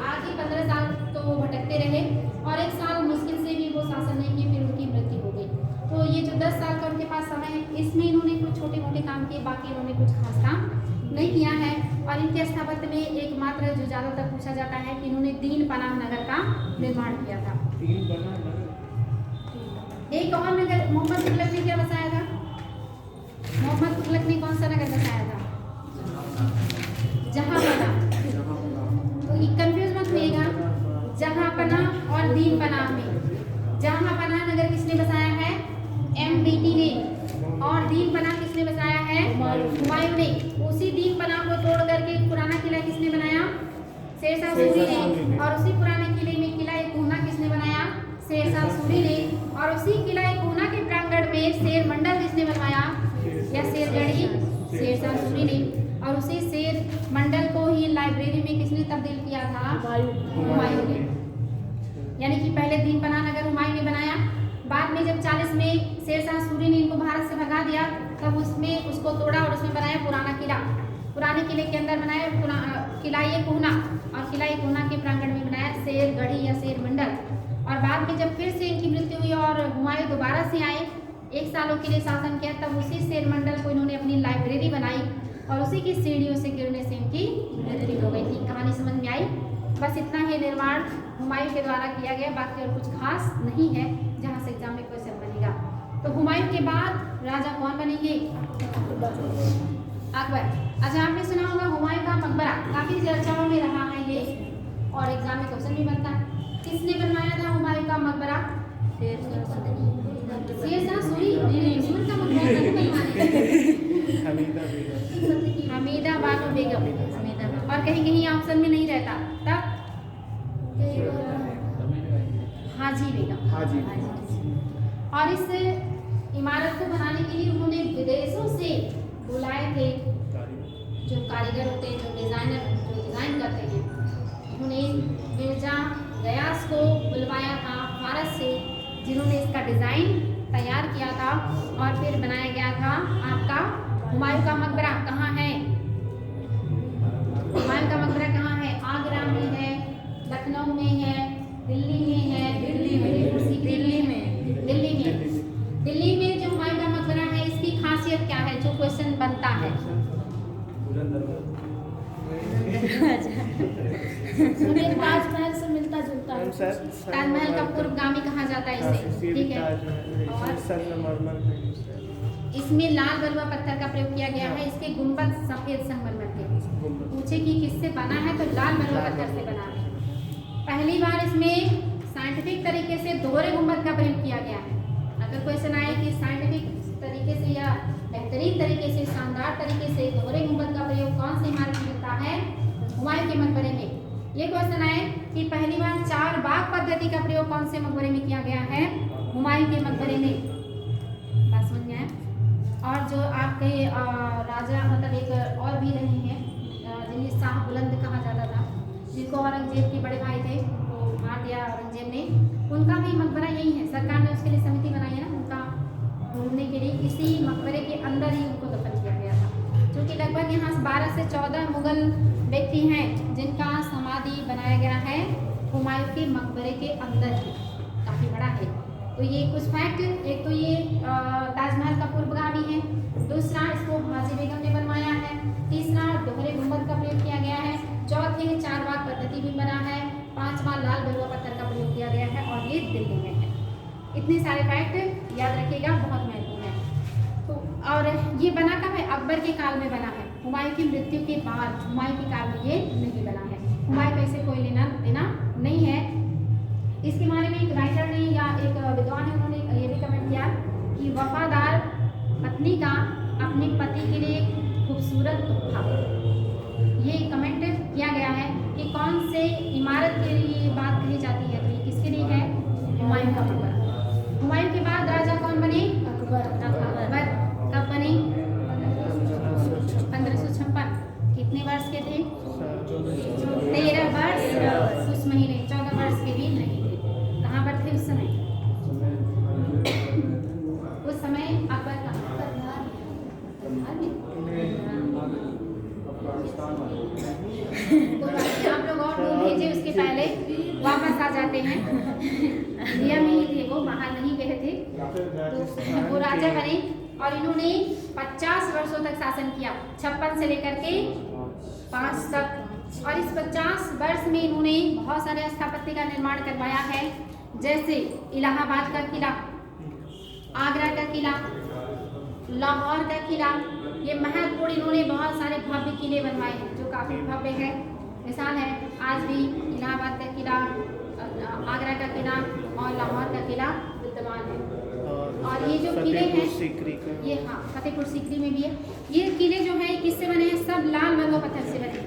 आगे 15 साल तो वो भटकते रहे, और 1 साल मुश्किल से भी वो शासन नहीं किए, फिर उनकी मृत्यु हो गई। तो ये जो 10 साल का उनके पास समय है, इसमें इन्होंने कुछ छोटे मोटे काम किए, बाकी इन्होंने कुछ खास काम नहीं किया है। और इनके स्थापत्य में एकमात्र जो ज़्यादातर पूछा जाता है कि इन्होंने दीन पनाह नगर का निर्माण किया था। एक और नगर मोहम्मद तुगलक ने क्या बसाया था? मोहम्मद तुगलक ने कौन सा नगर बसाया था? जहांपना। तो ये कंफ्यूज मत होइएगा, जहांपना और दीन पनाह में। जहांपना नगर किसने बसाया है? MBT ने। और दीन पनाह किसने बसाया है? हुमायूं ने। उसी दीन पनाह को तोड़ करके पुराना किला किसने बनाया? शेरशाह सूरी ने। और उसी पुराने किले में किला कोहना किसने बनाया? शेरशाह सूरी ने। और उसी किला कोहना के प्रांगण में शेर मंडल किसने बनवाया या शेरगढ़ी? शेरशाह सूरी ने। और उसी शेर मंडल को ही लाइब्रेरी में किसने तब्दील किया था? हुमायूं। हुमायूं ने। यानी कि पहले दीन पनाह नगर हुमायूं ने बनाया। बाद में जब 40 में शेरशाह सूरी ने इनको भारत से भगा दिया, तब उसमें उसको तोड़ा और उसमें बनाया पुराना किला। पुराने किले के अंदर बनाया किला-ए कोहना, और किला-ए कोहना के प्रांगण में बनाया शेर गढ़ी या शेर मंडल। और बाद में जब फिर से इनकी मृत्यु हुई और हुमायूं दोबारा से आए, 1 सालों के लिए शासन किया, तब उसी शेर मंडल को इन्होंने अपनी लाइब्रेरी बनाई और उसी की सीढ़ियों से गिरने से इनकी मृत्यु हो गई थी। कहानी समझ में आई? बस इतना ही निर्माण हुमायूं के द्वारा किया गया, बाकी और कुछ खास नहीं है जहाँ से एग्जाम में क्वेश्चन बनेगा। तो हुमायूं के बाद राजा कौन बनेंगे? अकबर। अच्छा, आपने सुना होगा हुमायूं का मकबरा काफी चर्चाओं में रहा है ये, और एग्जाम में क्वेश्चन भी बनता है। किसने बनवाया था हुमायूं का मकबरा? शेरशाह सूरी। दुश्मन का मकबरा नहीं बनवाया। हमीदा बानो बेगम। और कहीं कहीं ऑप्शन में नहीं रहता, तब हाजी बेगम। और इस इमारत को बनाने के लिए उन्होंने विदेशों से बुलाए थे जो कारीगर होते हैं, जो डिजाइन करते हैं। उन्होंने मिर्जा गयास को बुलवाया था भारत से, जिन्होंने इसका डिजाइन तैयार किया था और फिर बनाया गया था आपका हुमायूं का मकबरा। कहाँ है हुमायूं का मकबरा? कहाँ है? आगरा में है, लखनऊ में है, दिल्ली में है। दिल्ली में जो हुमायूं का मकबरा है, इसकी खासियत क्या है जो क्वेश्चन बनता है? ताजमहल से मिलता जुलता है। ताजमहल का पूर्वगामी कहा जाता है इसे, ठीक है। और इसमें लाल बलुआ पत्थर का प्रयोग किया गया है। इसके गुंबद सफेद संगमरमर के। पूछे कि किससे बना है, तो लाल बलुआ पत्थर से बना है। पहली बार इसमें साइंटिफिक तरीके से दोहरे गुंबद का प्रयोग किया गया है। अगर क्वेश्चन आए कि साइंटिफिक तरीके से या बेहतरीन तरीके से, शानदार तरीके से दोहरे गुंबद का प्रयोग कौन सी इमारत में मिलता है? हुमायूं के मकबरे में। ये क्वेश्चन आए कि पहली बार 4 बाग पद्धति का प्रयोग कौन से मकबरे में किया गया है? हुमायूं के मकबरे में। बात समझ में आया? और जो आपके राजा मतलब एक और भी रहे हैं जिन्हें शाह बुलंद कहा जाता था, जिनको औरंगजेब के बड़े भाई थे, वो मार दिया औरंगजेब ने, उनका भी मकबरा यही है। सरकार ने उसके लिए समिति बनाई है ना, उनका ढूंढने के लिए इसी मकबरे के अंदर ही उनको दफन किया गया था। क्योंकि लगभग यहाँ 12 से 14 मुगल व्यक्ति हैं जिनका समाधि बनाया गया है हुमायूं के मकबरे के अंदर ही, काफ़ी बड़ा है। तो ये कुछ फैक्ट, एक तो ये ताजमहल का पूर्वगामी है, दूसरा इसको हाजी बेगम ने बनवाया है, तीसरा दोहरे गुंबद का प्रयोग किया गया है, चौथे 4 बाग पद्धति भी बना है, 5वां लाल बलुआ पत्थर का प्रयोग किया गया है, और ये दिल्ली में है। इतने सारे फैक्ट याद रखिएगा, बहुत महत्वपूर्ण है। तो और ये बना कब है? अकबर के काल में बना है। हुमायूं की मृत्यु के बाद, हुमायूं के काल में ये नहीं बना है। हुमायूं का इसे कोई लेना देना नहीं है। इसके बारे में एक राइटर ने या एक विद्वान ने, उन्होंने ये भी कमेंट किया कि वफादार पत्नी का अपने पति के लिए खूबसूरत तोहफा। ये कमेंट किया गया है कि कौन से इमारत के लिए ये बात कही जाती है, तो ये किसके लिए है? हुमायूं का मकबरा। हुमायूं के बाद राजा कौन बने? अकबर। कब बने? 1556। कितने वर्ष के थे? 13 वर्ष कुछ महीने, 14 वर्ष के भी नहीं थे। कहाँ पर थे उस समय? उस समय अकबर कहाँ पर? आप लोग और लोग भेजे उसके पहले वापस आ जाते हैं। इंडिया में ही थे वो, बाहर नहीं गए थे। तो वो राजा बने और इन्होंने 50 वर्षों तक शासन किया, 56 से लेकर के 5 तक। और इस 50 वर्ष में इन्होंने बहुत सारे स्थापत्य का निर्माण करवाया है, जैसे इलाहाबाद का किला, आगरा का किला, लाहौर का किला। ये महत्वपूर्ण, इन्होंने बहुत सारे भव्य किले बनवाए हैं जो काफ़ी भव्य है। मिसाल है आज भी इलाहाबाद का किला, आगरा का किला और लाहौर का किला विद्यमान है। और ये जो किले हैं, ये हाँ फतेहपुर सीकरी में भी है। ये किले जो हैं किससे बने हैं? सब लाल बलुआ पत्थर से बने।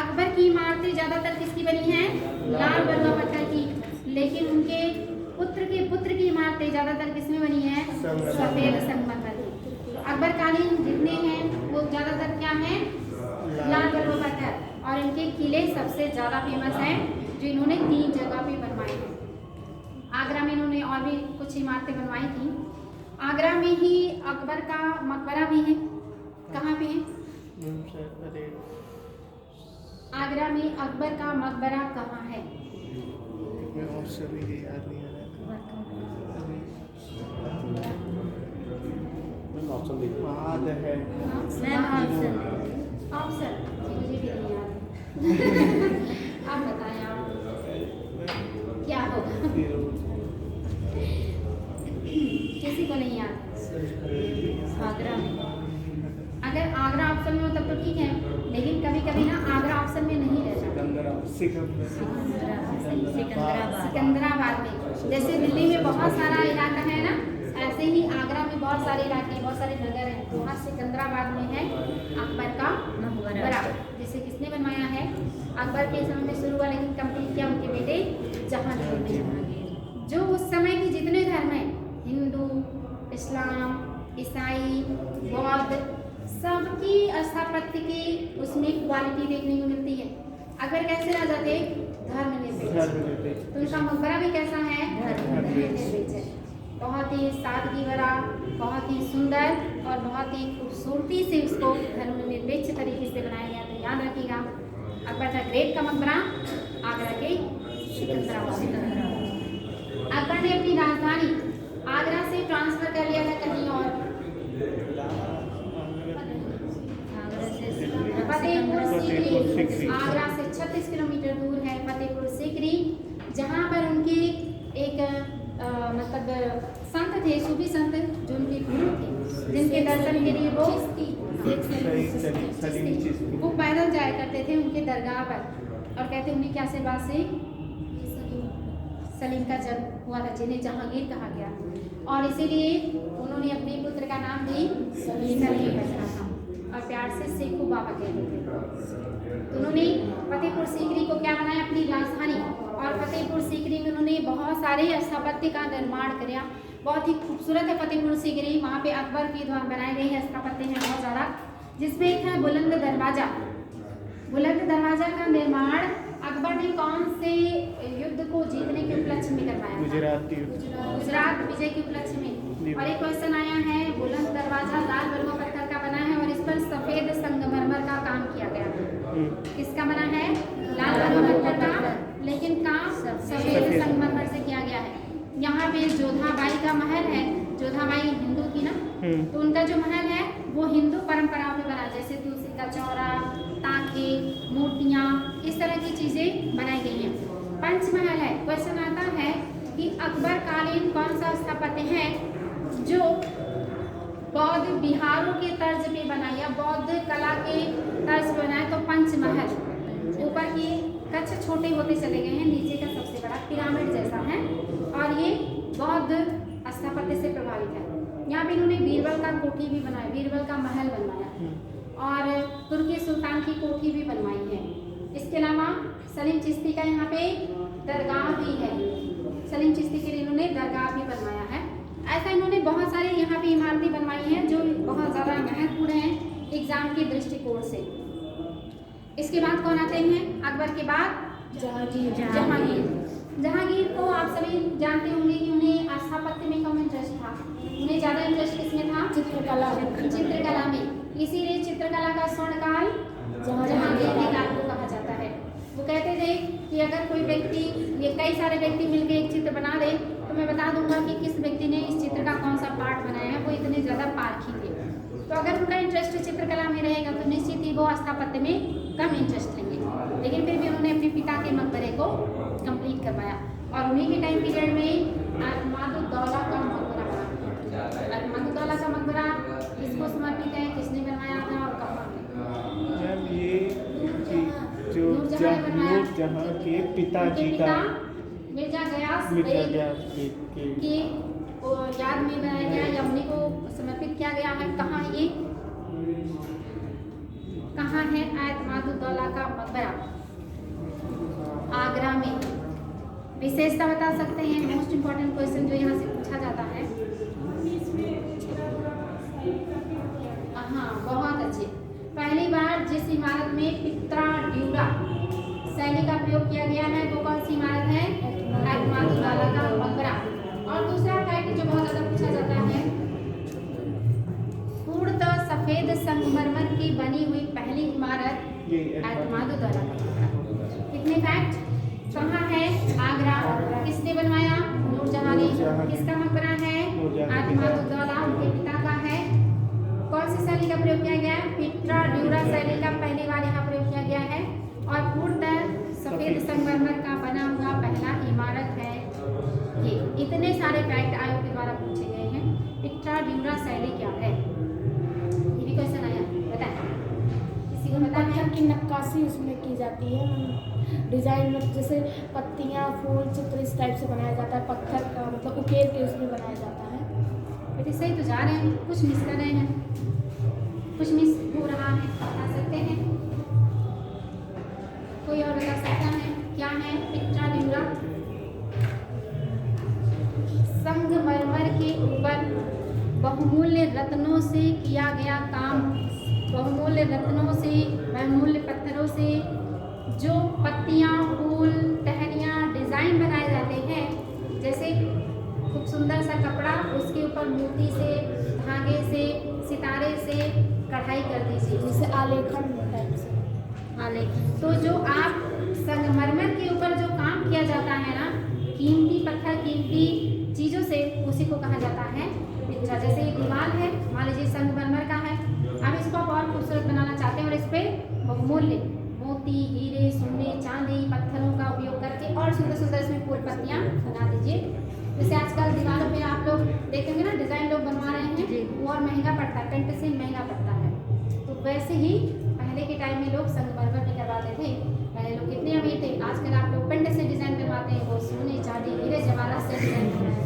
अकबर की इमारतें ज़्यादातर किसकी बनी हैं? लाल बलुआ पत्थर की। लेकिन उनके पुत्र के पुत्र की इमारतें ज़्यादातर किसमें बनी हैं? सफ़ेद संगमरमर की। तो अकबर कालीन जितने हैं वो ज़्यादातर क्या हैं? लाल बलुआ पत्थर। और इनके किले सबसे ज़्यादा फेमस हैं, जो इन्होंने 3 जगह पे बनवाए हैं। आगरा में इन्होंने और भी कुछ इमारतें बनवाई थी। आगरा में ही अकबर का मकबरा भी है। कहाँ पे है? आगरा में अकबर का मकबरा कहाँ है? ऑप्शन मुझे भी नहीं याद। आप बताएं, आप क्या होगा? किसी को नहीं याद? आगरा में, अगर आगरा ऑप्शन में हो तब तो ठीक है, लेकिन कभी कभी ना आगरा ऑप्शन में नहीं रहता। सिकंदराबाद में, जैसे दिल्ली में बहुत सारा इलाका है ना, ऐसे ही आगरा में बहुत सारे इलाके, बहुत सारे नगर हैं। वहाँ सिकंदराबाद में है अकबर का मकबरा, जिसे किसने बनवाया है? अकबर के समय में शुरू हुआ, लेकिन कंप्लीट किया उनके बेटे जहांगीर ने। जो उस समय के जितने धर्म हैं, हिंदू, इस्लाम, ईसाई, बौद्ध, सबकी स्थापत्य की उसमें क्वालिटी देखने को मिलती है। अकबर कैसे राजा थे? धर्मनिरपेक्ष। तो उनका मकबरा भी कैसा है? धर्मनिरपेक्ष है। बहुत ही सादगी भरा, बहुत ही सुंदर और बहुत ही खूबसूरती से उसको धर्मनिरपेक्ष तरीके से बनाया गया। तो याद रखिएगा, अकबर द ग्रेट का मकबरा आगरा के सिकंदराबाद। अकबर ने अपनी राजधानी आगरा से ट्रांसफर कर लिया था कहीं और। फतेहपुर सीकरी आगरा से 36 किलोमीटर दूर है। फतेहपुर सीकरी, जहाँ पर उनके एक मतलब संत थे, सूफी संत, जो उनके गुरु थे, जिनके दर्शन के लिए वो पैदल जाया करते थे उनके दरगाह पर। और कहते उन्हीं के आशीर्वाद से सलीम का जन्म हुआ था, जिन्हें जहांगीर कहा गया। और इसीलिए उन्होंने अपने पुत्र का नाम भी सलीम रखा था और प्यार से सेखू बाबा कहते थे। तो उन्होंने फतेहपुर सीकरी को क्या बनाया? अपनी राजधानी। और फतेहपुर सीकरी में उन्होंने बहुत सारे स्थापत्य का निर्माण किया। बहुत ही खूबसूरत है फतेहपुर सीकरी। वहाँ पे अकबर के द्वारा बनाए गए स्थापत्य हैं बहुत ज़्यादा, जिसमें एक है बुलंद दरवाजा। बुलंद दरवाजा का निर्माण अकबर ने कौन से युद्ध को जीतने के उपलक्ष्य में करवाया? गुजरात विजय के उपलक्ष्य में। और एक क्वेश्चन आया है, बुलंद दरवाजा लाल बलुआ पत्थर का बना है और इस पर सफेद संगमरमर का काम किया गया है। किसका बना है? लाल बलुआ पत्थर का, लेकिन काम सफेद संगमरमर से किया गया है। यहाँ पे जोधाबाई का महल है। जोधाबाई हिंदू थी ना, तो उनका जो महल है वो हिंदू परंपरा में बना, जैसे तुलसी का चौरा, ताके, मूर्तियाँ, इस तरह की चीजें बनाई गई हैं। पंचमहल है। क्वेश्चन आता है कि अकबर कालीन कौन सा स्थापत्य है जो बौद्ध बिहारों के तर्ज पे बना या बौद्ध कला के तर्ज पे बना है? तो पंचमहल। ऊपर की कच्छ छोटे होते चले गए हैं, नीचे का सबसे बड़ा पिरामिड जैसा है और ये बौद्ध स्थापत्य से प्रभावित है। यहाँ पे इन्होंने बीरबल का कोठी भी बनाया, बीरबल का महल बनवाया और तुर्की सुल्तान की कोठी भी बनवाई है। इसके अलावा सलीम चिश्ती का यहाँ पे दरगाह भी है। सलीम चिश्ती के लिए इन्होंने दरगाह भी बनवाया है। ऐसा इन्होंने बहुत सारे यहाँ पे इमारतें बनवाई हैं जो बहुत ज़्यादा महत्वपूर्ण हैं एग्जाम के दृष्टिकोण से। इसके बाद कौन आते हैं? अकबर के बाद जहांगीर को आप सभी जानते होंगे कि उन्हें स्थापत्य में कम इंटरेस्ट था। उन्हें ज़्यादा इंटरेस्ट किसमें था? चित्रकला में। इसीलिए चित्रकला का स्वर्णकाल जहांगीर के काल को कहा जाता है। वो कहते थे कि अगर कोई व्यक्ति, ये कई सारे व्यक्ति मिलकर एक चित्र बना दे तो मैं बता दूंगा कि किस व्यक्ति ने इस चित्र का कौन सा पार्ट बनाया है। वो इतने ज़्यादा पारखी थे। तो अगर उनका इंटरेस्ट चित्रकला में रहेगा तो निश्चित ही वो स्थापत्य में कम इंटरेस्ट लेंगे, लेकिन फिर भी उन्होंने अपने पिता के मकबरे को कंप्लीट करवाया। और उन्हीं के टाइम पीरियड में अहमदुद्दौला का मकबरा बना। अहमदुद्दौला का मकबरा किसको समर्पित है? किसने बनवाया था और कब? ये जो नूरजहां के पिताजी का मिर्जा गयास की याद में बनाया गया या उन्हीं को समर्पित किया गया है। कहाँ ये कहाँ है? अहमदुद्दौला का मकबरा आगरा में। विशेषता बता सकते हैं? मोस्ट इम्पोर्टेंट क्वेश्चन जो यहाँ से पूछा जाता है। हाँ, बहुत अच्छे। पहली बार जिस इमारत में पित्रा ड्यूरा की बनी हुई पहली इमारत ये एतमादुद्दौला का मकबरा। कितने फैक्ट? कहाँ है? आगरा। किसने बनवाया? नूरजहां ने। किसका मकबरा है? एतमादुद्दौला, उनके पिता का है। कौन सी शैली का प्रयोग किया गया है? पिट्रा ड्यूरा शैली का पहली बार यहाँ प्रयोग किया गया है। और पूर्णतः सफेद संगमरमर का बना हुआ पहला इमारत है ये। इतने सारे फैक्ट आयोग के द्वारा पूछे गए हैं। पिट्रा ड्यूरा शैली क्या है? ये भी क्वेश्चन आया, बताएं किसी को पता है? पत्थर की नक्काशी उसमें की जाती है, डिजाइन में जैसे पत्तियां, फूल, चित्र इस टाइप से बनाया जाता है। पत्थर का मतलब उकेर के उसमें बनाया जाता है। बेटे सही तो जा रहे हैं, कुछ मिस कर रहे हैं, कुछ मिस हो रहा है, बता सकते हैं? कोई और बता सकता है क्या है पिट्रा ड्यूरा? संगमरमर के ऊपर बहुमूल्य रत्नों से किया गया काम, बहुमूल्य रत्नों से, बहुमूल्य पत्थरों से जो पत्तियां, फूल, टहनियाँ, डिजाइन बनाए जाते हैं, जैसे खूब सुंदर सा कपड़ा, उसके ऊपर मोती से, धागे से, सितारे से कढ़ाई कर दीजिए, जैसे आलेखन टाइप से। आलेखन। तो जो आप संगमरमर के ऊपर जो काम किया जाता है ना, कीमती पत्थर, कीमती चीज़ों से, उसी को कहा जाता है पिट्रा। जैसे ये दीवार है, मान लीजिए संगमरमर का है, अब इसको आप और खूबसूरत बनाना चाहते हैं और इस पर बहुमूल्य मोती, हीरे, सोने, चांदी, पत्थरों का उपयोग करके और सुंदर सुंदर इसमें फूल पत्तियाँ बना दीजिए। जैसे आजकल दीवारों पे आप लोग देखेंगे ना, डिज़ाइन लोग बनवा रहे हैं, वो और महंगा पड़ता है, पेंट से महंगा पड़ता है। तो वैसे ही पहले के टाइम में लोग संगमरमर में करवाते थे। पहले लोग कितने अमीर थे, आजकल आप लोग पेंट से डिज़ाइन बनवाते हैं, वो सोने, चांदी, हीरे जवाहरात से डिज़ाइन बनवाते।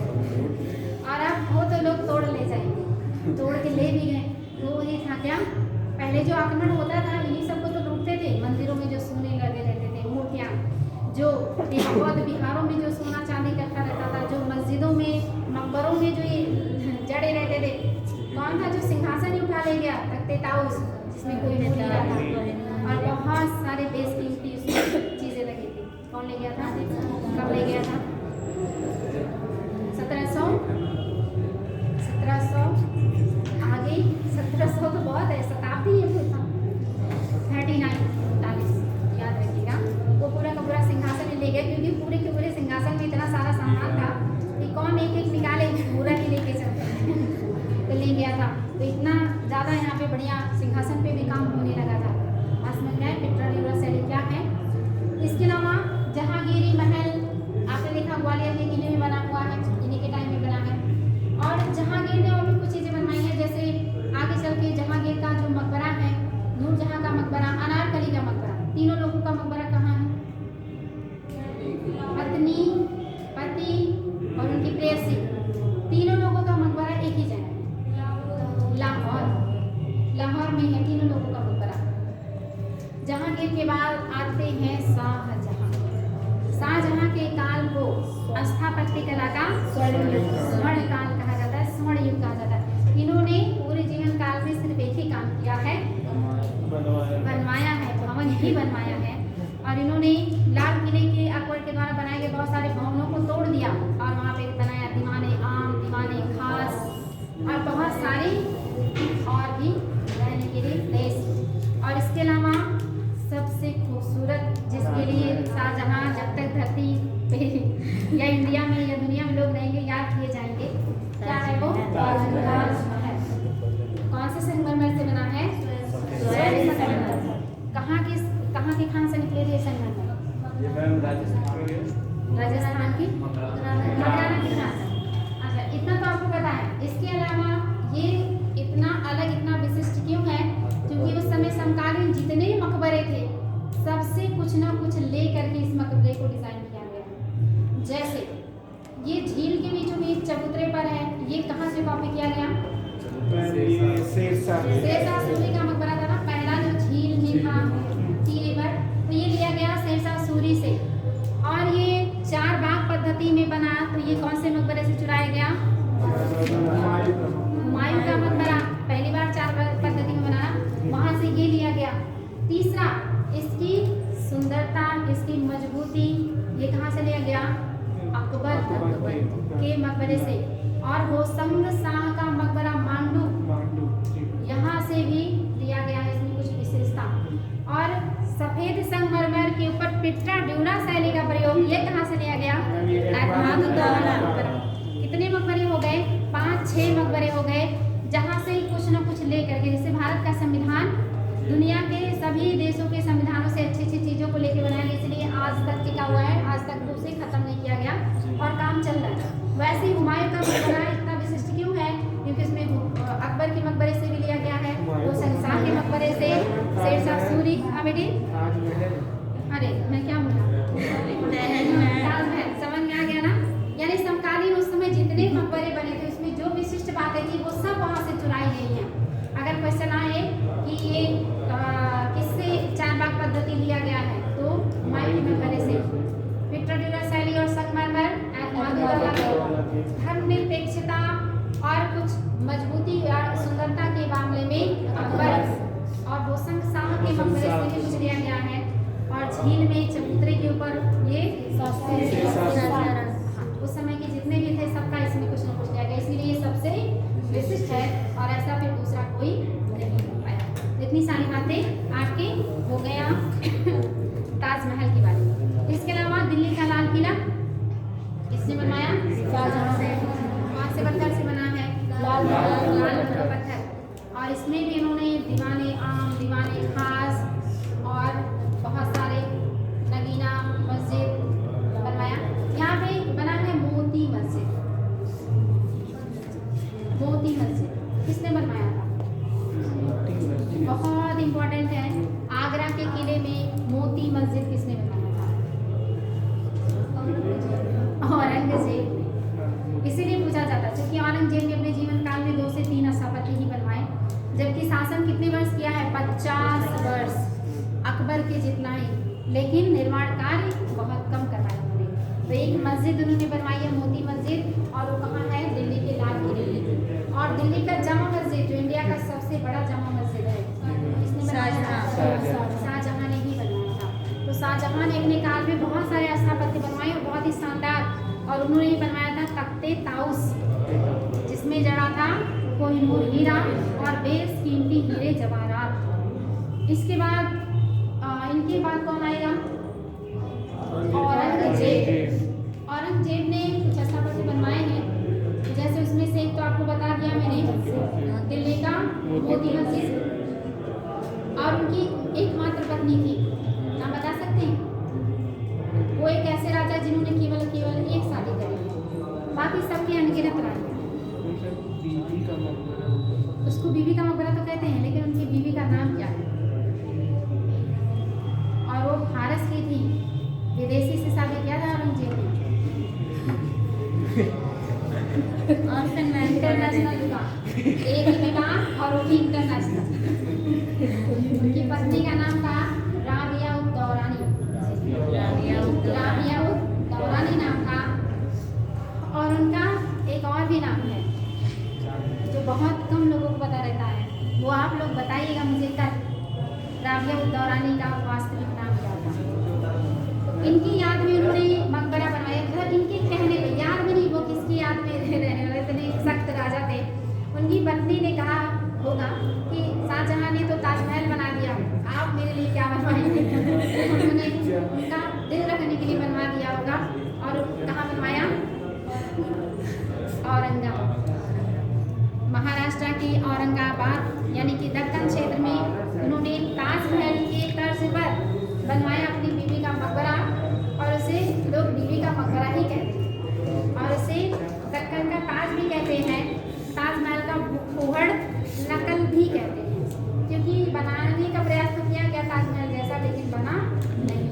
और अब हो तो लोग तोड़ ले जाएंगे, तोड़ के ले भी गए। तो वही था क्या, पहले जो आक्रमण होता था इन्हीं सबको तो लूटते थे। मंदिरों में जो सोने लगे रहते थे, मूर्तियाँ, जो बौद्ध विहारों में जो सोना चांदी इकट्ठा रहता था, जो मस्जिदों में, मकबरों में जो ये जड़े रहते थे। कौन था जो सिंहासन ही उठा ले गया, तख्ते ताऊस, जिसमें कोई नहीं रहा था, और बहुत सारे बेशकीमती उसमें चीज़ें लगी थी। कौन ले गया था? कब ले गया था? 1700 आगे 1700 तो बहुत है, शताब्दी है फिर था। 39 याद रखिएगा। वो पूरा का पूरा सिंहासन ही ले गया, क्योंकि पूरे के पूरे सिंहासन में इतना सारा सामान था कि कौन एक एक निकाले, पूरा ही लेके चलते तो ले गया था। तो इतना ज़्यादा यहाँ पे बढ़िया सिंहासन पे भी काम होने लगा था। आज में क्या है, पिट्रा ड्यूरा शैली क्या है? इसके अलावा जहांगीरी महल आपने देखा ग्वालियर के किले में बना हुआ है, इन्हीं के टाइम में बना है। और जहांगीर ने और भी कुछ चीज़ें बनवाई हैं, जैसे आगे चल के जहांगीर का जो मकबरा है, नूरजहां का मकबरा, अनारकली का मकबरा, तीनों लोगों का मकबरा कहाँ है? पत्नी, पति और उनकी प्रेयसी, तीनों लोगों का मकबरा एक ही जगह है, लाहौर में है तीनों लोगों का मकबरा। जहांगीर के बाद आते हैं शाहजहां। शाहजहां के काल को स्थापत्य कला का स्वर्ण काल कहा जाता है, स्वर्ण युग कहा जाता है। इन्होंने पूरे जीवन काल में सिर्फ एक ही काम किया है, बनवाया है, भवन ही बनवाया है। और इन्होंने लाल किले के अकबर के द्वारा बनाए गए बहुत सारे भवनों को तोड़ दिया और वहाँ पे बनाया दीवाने आम, दीवाने खास और बहुत सारे और भी रहने के लिए प्लेस। और इसके अलावा सबसे खूबसूरत, जिसके लिए शाहजहां जब तक धरती पे या इंडिया में या दुनिया में लोग रहेंगे याद किए जाएंगे, क्या है वो? ताजमहल। कौन से संगमरमर से बना है? कहाँ के खान से निकले थे संगमरमर? राजस्थान की मकराना की खान से। अच्छा, इतना तो आपको पता है। इसके अलावा ये इतना अलग, इतना विशिष्ट क्यों है? क्योंकि उस समय समकालीन जितने मकबरे थे, सबसे कुछ ना कुछ ले करके इस मकबरे को डिजाइन किया गया। जैसे ये झील के बीचों बीच चबूतरे पर है, ये कहाँ से कॉपी किया गया? शेरशाह सूरी का मकबरा था ना, पहला जो झील में था टीले पर, तो ये लिया गया शेरशाह सूरी से। और ये चार बाग पद्धति में बना, तो ये कौन से मकबरे से चुराया गया? हुमायूं का मकबरा पहली बार चार बाग पद्धति में बना, वहाँ से ये लिया गया। तीसरा, इसकी सुंदरता, इसकी मजबूती, ये कहाँ से लिया गया? अकबर के मकबरे से। और होशंग शाह का मकबरा मांडू, यहाँ से भी लिया गया है। मकबरे हो गए, जहाँ से कुछ न कुछ ले करके, जैसे भारत का संविधान दुनिया के सभी देशों के संविधानों से अच्छी अच्छी चीज़ों को लेकर बनाया गया, इसलिए आज तक टिका हुआ है, आज तक उसे खत्म नहीं किया गया और काम चल रहा है। वैसे ही हुमायूं का मकबरा इतना विशिष्ट क्यों है? क्योंकि उसमें अकबर के मकबरे से भी लिया गया है, वो शहंशाह के मकबरे से, शेरशाह सूरी का बेटे, अरे मैं क्या बोला, ताजमहल, समझ में आ गया ना? यानी समकालीन उस समय जितने मकबरे बने थे उसमें जो विशिष्ट बातें थी वो सब वहाँ से चुराई गई हैं। अगर क्वेश्चन आए कि ये किससे चारबाग पद्धति लिया गया है, तो हुमायूं के मकबरे से। विक्टोरियन शैली और संगमरमर, धर्मनिरपेक्षता और कुछ मजबूती या सुंदरता के मामले में अकबर और रोशन शाह के मकबरे से भी कुछ लिया गया है। और झील में चबूतरे के ऊपर ये उस समय के जितने भी थे सबका इसमें कुछ न कुछ लिया गया, इसीलिए ये सबसे विशिष्ट है और ऐसा फिर दूसरा कोई नहीं कर पाया। इतनी सारी बातें आपकी हो गया ताजमहल के बारे में। इसके अलावा दिल्ली का लाल किला किसने बनवाया? शाहजहां से। कौन से पत्थर से बना है? लाल पत्थर। और इसमें भी इन्होंने दीवाने आम, दीवाने खास और बहुत सारे नगीना मस्जिद बनवाया। यहाँ पे बना है मोती मस्जिद। मोती मस्जिद किसने बनवाया था? बहुत इम्पोर्टेंट है। आगरा के किले में मोती मस्जिद किसने बनवाया था? औरंगजेब ने। इसीलिए पूछा जाता है क्योंकि औरंगजेब ने अपने जीवन काल में 2 से 3 स्थापत्य ही बनवाए, जबकि शासन कितने वर्ष किया है? 50 वर्ष, अकबर के जितना ही, लेकिन निर्माण कार्य बहुत कम करवाया उन्होंने। तो एक मस्जिद उन्होंने बनवाई है मोती मस्जिद, और वो कहाँ है? दिल्ली के लाल किले में। और दिल्ली का जामा मस्जिद जो इंडिया का सबसे बड़ा जामा मस्जिद है, किसने बनाया? शाहजहां ने ही बनवाया था। तो शाहजहां ने अपने काल में बहुत सारे स्थापत्य बनवाए और बहुत ही शानदार, और उन्होंने ही बनवाया था तख्ते ताउस, जिसमें जड़ा था कोहिनूर हीरा और बेशकीमती हीरे जवाहरात। इसके बाद इनके बाद कौन आएगा? औरंगजेब। औरंगजेब ने कुछ स्थापत्य बनवाए हैं, जैसे उसमें से एक तो आपको बता दिया मैंने, दिल्ली का मोती मस्जिद। और उनकी एकमात्र पत्नी थी, नाम बता सकते हैं? वो एक ऐसे राजा जिन्होंने केवल एक शादी करी, बाकी सबके अनगिनत रानी। उसको बीवी का मकबरा तो कहते हैं, लेकिन उनकी बीवी का नाम क्या है? और वो फारस की थी, विदेशी से शादी किया था औरंगजेब ने। इंटरनेशनल विवाह, एक ही विवाह और वो भी इंटरनेशनल। उनकी पत्नी का नाम था राबिया उद दौरानी। राबिया उद दौरानी नाम था। और उनका एक और भी नाम है जो बहुत कम लोगों को पता रहता है, वो आप लोग बताइएगा मुझे कल, राबिया उद दौरानी का वास्तविक नाम क्या था। इनकी याद में उन्होंने मकबरा बनवाया, मतलब इनके कहने पे, याद में नहीं, वो किसकी याद में रहने वाले इतने सख्त राजा थे। उनकी पत्नी ने कहा होगा कि शाहजहां ने तो ताजमहल बना दिया, आप मेरे लिए क्या बनवाएंगे? उन्होंने उनका दिल रखने के लिए बनवा दिया होगा। और कहाँ बनवाया? औरंगाबाद, महाराष्ट्र की औरंगाबाद यानी कि दक्कन क्षेत्र में उन्होंने ताजमहल के तर्ज पर बनवाया अपनी बीवी का मकबरा, और उसे लोग बीवी का मकबरा ही कहते हैं। और उसे दक्कन का ताज भी कहते हैं, ताजमहल का फूहड़ नकल भी कहते हैं, क्योंकि बनाने का प्रयास तो किया गया ताजमहल जैसा, लेकिन बना नहीं,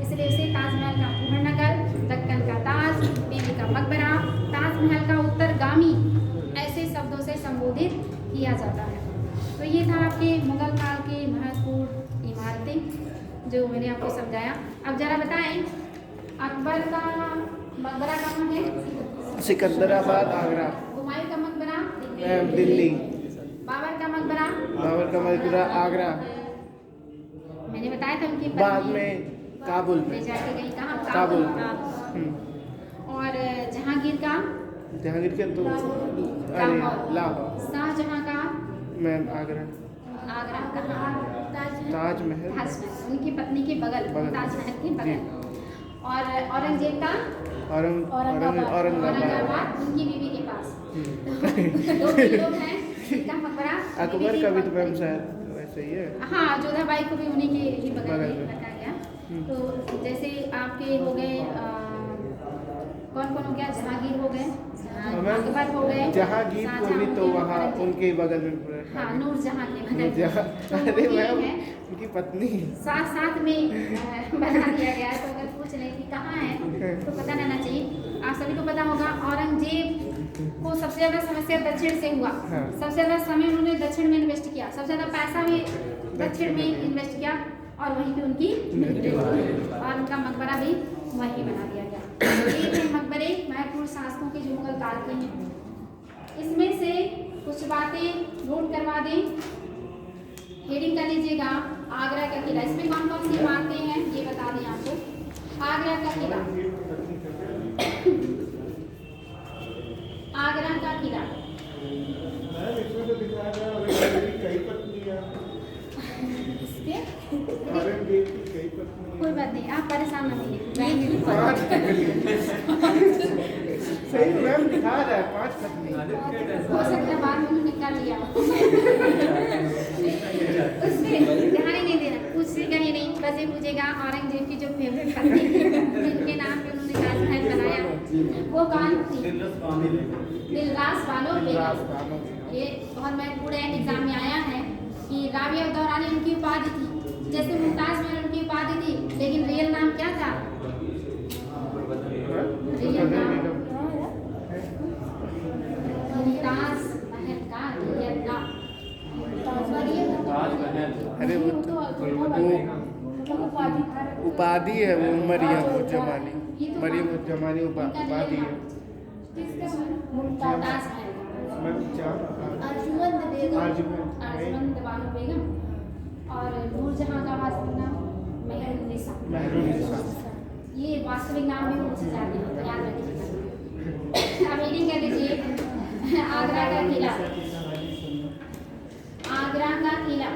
इसलिए उसे ताजमहल का फूहड़ नकल, दक्कन का ताज, बीवी का मकबरा, ताजमहल का उत्तरगामी, ऐसे शब्दों से संबोधित किया जाता है। तो ये था आपके मुगल काल के महत्वपूर्ण इमारतें जो मैंने आपको समझाया। अब जरा बताएं, अकबर का मकबरा कहाँ है? सिकंदराबाद, आगरा। हुमायूं का मकबरा दिल्ली। बाबर का मकबरा आगरा। मैंने बताया था उनकी बाद में काबुल में जाके गई, कहाँ? काबुल। और जहांगीर का? जहांगीर के तो लाहौर। शाहजहां का? मैम आगरा कहाँ? ताजमहल उनकी पत्नी के बगल, ताजमहल के बगल। और औरंगजेब का? औरंगाबाद। औरंगाबाद उनकी बीवी के पास। दो लोग हैं जिनका मकबरा अकबर का भी तो मैम शायद वैसे ही है। हाँ, जोधाबाई को भी उन्हीं के ही बगल बगल में में। रखा गया। तो जैसे आपके हो गए कौन कौन हो गया, जहांगीर हो गए, अकबर हो गए, जहांगीर को भी शाहजहां तो हो गए, वहाँ औरंगजेब। उनके बगल में हाँ, नूरजहां के बगल में। जहाँ तो अरे ये मैम है, उनकी पत्नी साथ साथ में बना दिया गया है। तो अगर पूछ रहे कि कहाँ है तो पता रहना चाहिए। आप सभी को पता होगा औरंगजेब को सबसे ज़्यादा समस्या दक्षिण से हुआ। हाँ। सबसे ज़्यादा समय उन्होंने दक्षिण में इन्वेस्ट किया, सबसे ज़्यादा पैसा भी दक्षिण में इन्वेस्ट किया और वहीं पे उनकी मृत्यु हुई और उनका मकबरा भी वहीं बना दिया गया। ये थे मकबरे महत्वपूर्ण शासकों के जो मुगल काल के हैं। इसमें से कुछ बातें नोट करवा दें, हेडिंग कर लीजिएगा। आगरा का किला, इसमें कौन कौन सी बातें हैं ये बता दें आपको। आगरा का किला, आगरा का किला इसके कोई बात नहीं, आप परेशान न होइए। सही मैम दिखा रहा है 5 पत्नी। हो सकता है बाद में उन्होंने कर लिया हो। उसमें ध्यान ही नहीं देना, पूछेगा ही नहीं, बस ये पूछेगा औरंगजेब की जो फेवरेट पत्नी जिनके नाम पे उन्होंने ताजमहल बनाया वो कौन थी? दिलरास बानो बेगम। ये बहुत महत्वपूर्ण एग्जाम में आया है कि राबिया दौरानी उनकी उपाधि थी, जैसे मुमताज महल उनकी उपाधि थी, लेकिन रियल नाम क्या था? रियल नाम मुमताज महल का रियल नाम। अरे वो उपाधि है, वो मरियम उज़्ज़मानी। मरियम उज़्ज़मानी उपाधि है। मुमताज महल, अर्जुमंद बेगम, अर्जुमंद बानो बेगम और नूरजहां का वास्तविक नाम मेहरुन्निसा। ये वास्तविक नाम भी पूछे जाते हैं, याद रखिएगा। अब रीडिंग कर लीजिए। आगरा का किला, आगरा का किला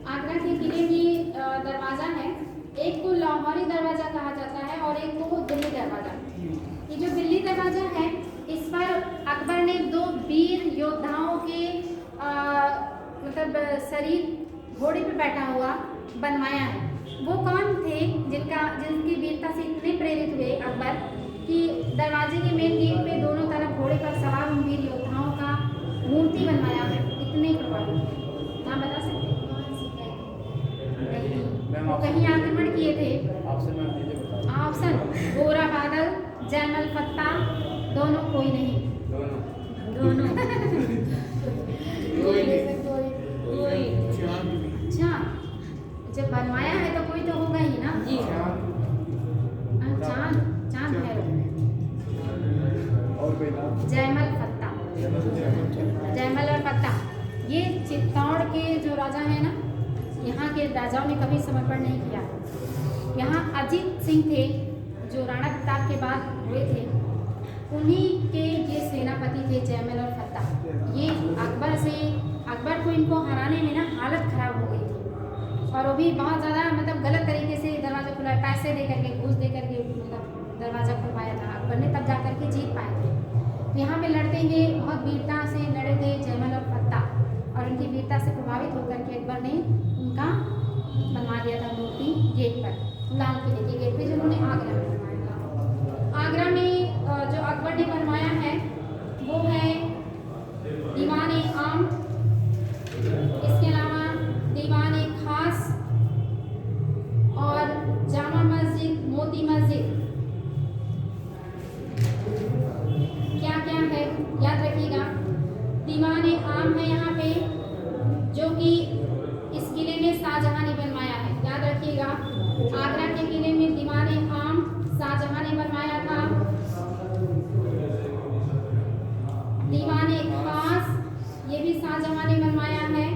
आगरा के किले में दरवाजा है, एक को लाहौरी दरवाजा कहा जाता है और एक को दिल्ली दरवाजा। ये जो दिल्ली दरवाजा है इस पर अकबर ने 2 वीर योद्धाओं के मतलब शरीर घोड़े पे बैठा हुआ बनवाया है। वो कौन थे जिनकी वीरता से इतने प्रेरित हुए अकबर कि दरवाजे के मेन गेट पे दोनों तरफ घोड़े पर सवार उन वीर योद्धाओं का मूर्ति बनवाया है। इतने प्रभावित थे। नाम बता सकते हैं? वो कहीं आक्रमण किए थे। ऑप्शन गोरा बादल, जैमल फत्ता, दोनों कोई नहीं। दोनों अच्छा, जब बनवाया है तो कोई तो होगा ही ना। चांद है जैमल फत्ता, जैमल और फत्ता। ये चित्तौड़ के जो राजा है ना, यहाँ के राजाओं ने कभी समर्पण नहीं किया। यहाँ अजीत सिंह थे जो राणा प्रताप के बाद हुए थे, उन्हीं के ये सेनापति थे जैमल और फत्ता। ये अकबर को इनको हराने में ना हालत खराब हो गई थी और वो भी बहुत ज़्यादा मतलब गलत तरीके से दरवाजा खुला, पैसे दे करके, घूस दे करके मतलब दरवाज़ा खुलवाया था अकबर ने, तब जा करके जीत पाए थे। तो यहाँ पे लड़ते हुए बहुत वीरता से लड़े थे जैमल और फत्ता और उनकी वीरता से प्रभावित होकर के अकबर ने उनका बनवा दिया था मूर्ति गेट पर, लाल किले के गेट पे, जो उन्होंने आगरा में बनवाया था। आगरा में जो अकबर ने बनवाया है वो है दीवाने आम, इसके अलावा दीवाने खास और जामा मस्जिद, मोती मस्जिद। क्या क्या है याद रखिएगा। दीवाने आम है यहाँ पे, जो कि इस किले में शाहजहां ने बनवाया है, याद रखिएगा। आगरा के किले में दीवाने आम शाहजहां ने बनवाया था। दीवाने खास ये भी शाहजहां ने बनवाया है।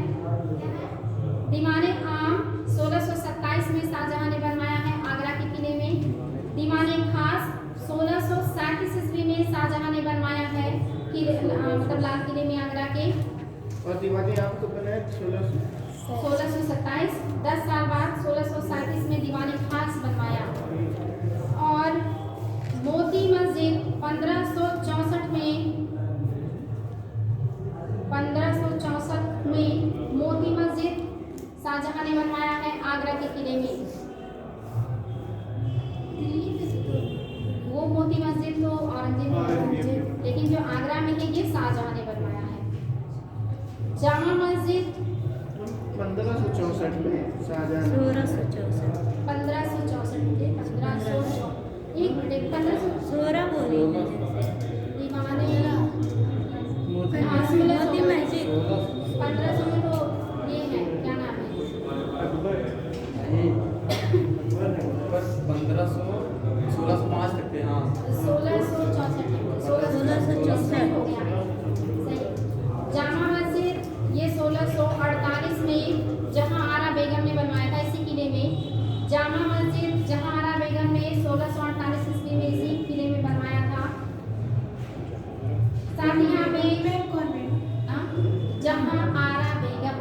दीवाने आम 1627 में शाहजहां ने बनवाया है आगरा के किले में। दीवाने खास 1637 ईस्वी में शाहजहां ने बनवाया है किले मतलब लाल किले में आगरा के। और दीवाने आम को बनाया 1627। 10 साल बाद 1637 में दीवान खास बनवाया। और मोती मस्जिद 1564 में मोती मस्जिद शाहजहां ने बनवाया है आगरा के किले में। वो मोती मस्जिद तो औरंगजेब, लेकिन जो आगरा में है ये शाहजहां ने बनवाया है। जामा मस्जिद 1564 में शाहजहां 1664 बोली मोती मस्जिद 1500 में तो ये है क्या नाम है अकबर 1605 तक थे। हाँ 1664 हो गया है सही। जामा मस्जिद ये 1648 में जहां आरा बेगम ने बनवाया था इसी किले में। जामा मस्जिद जहां आरा बेगम ने 1648 ईस्वी में इसी किले में बनवाया था। साथ ही यहाँ पे जहां आरा बेगम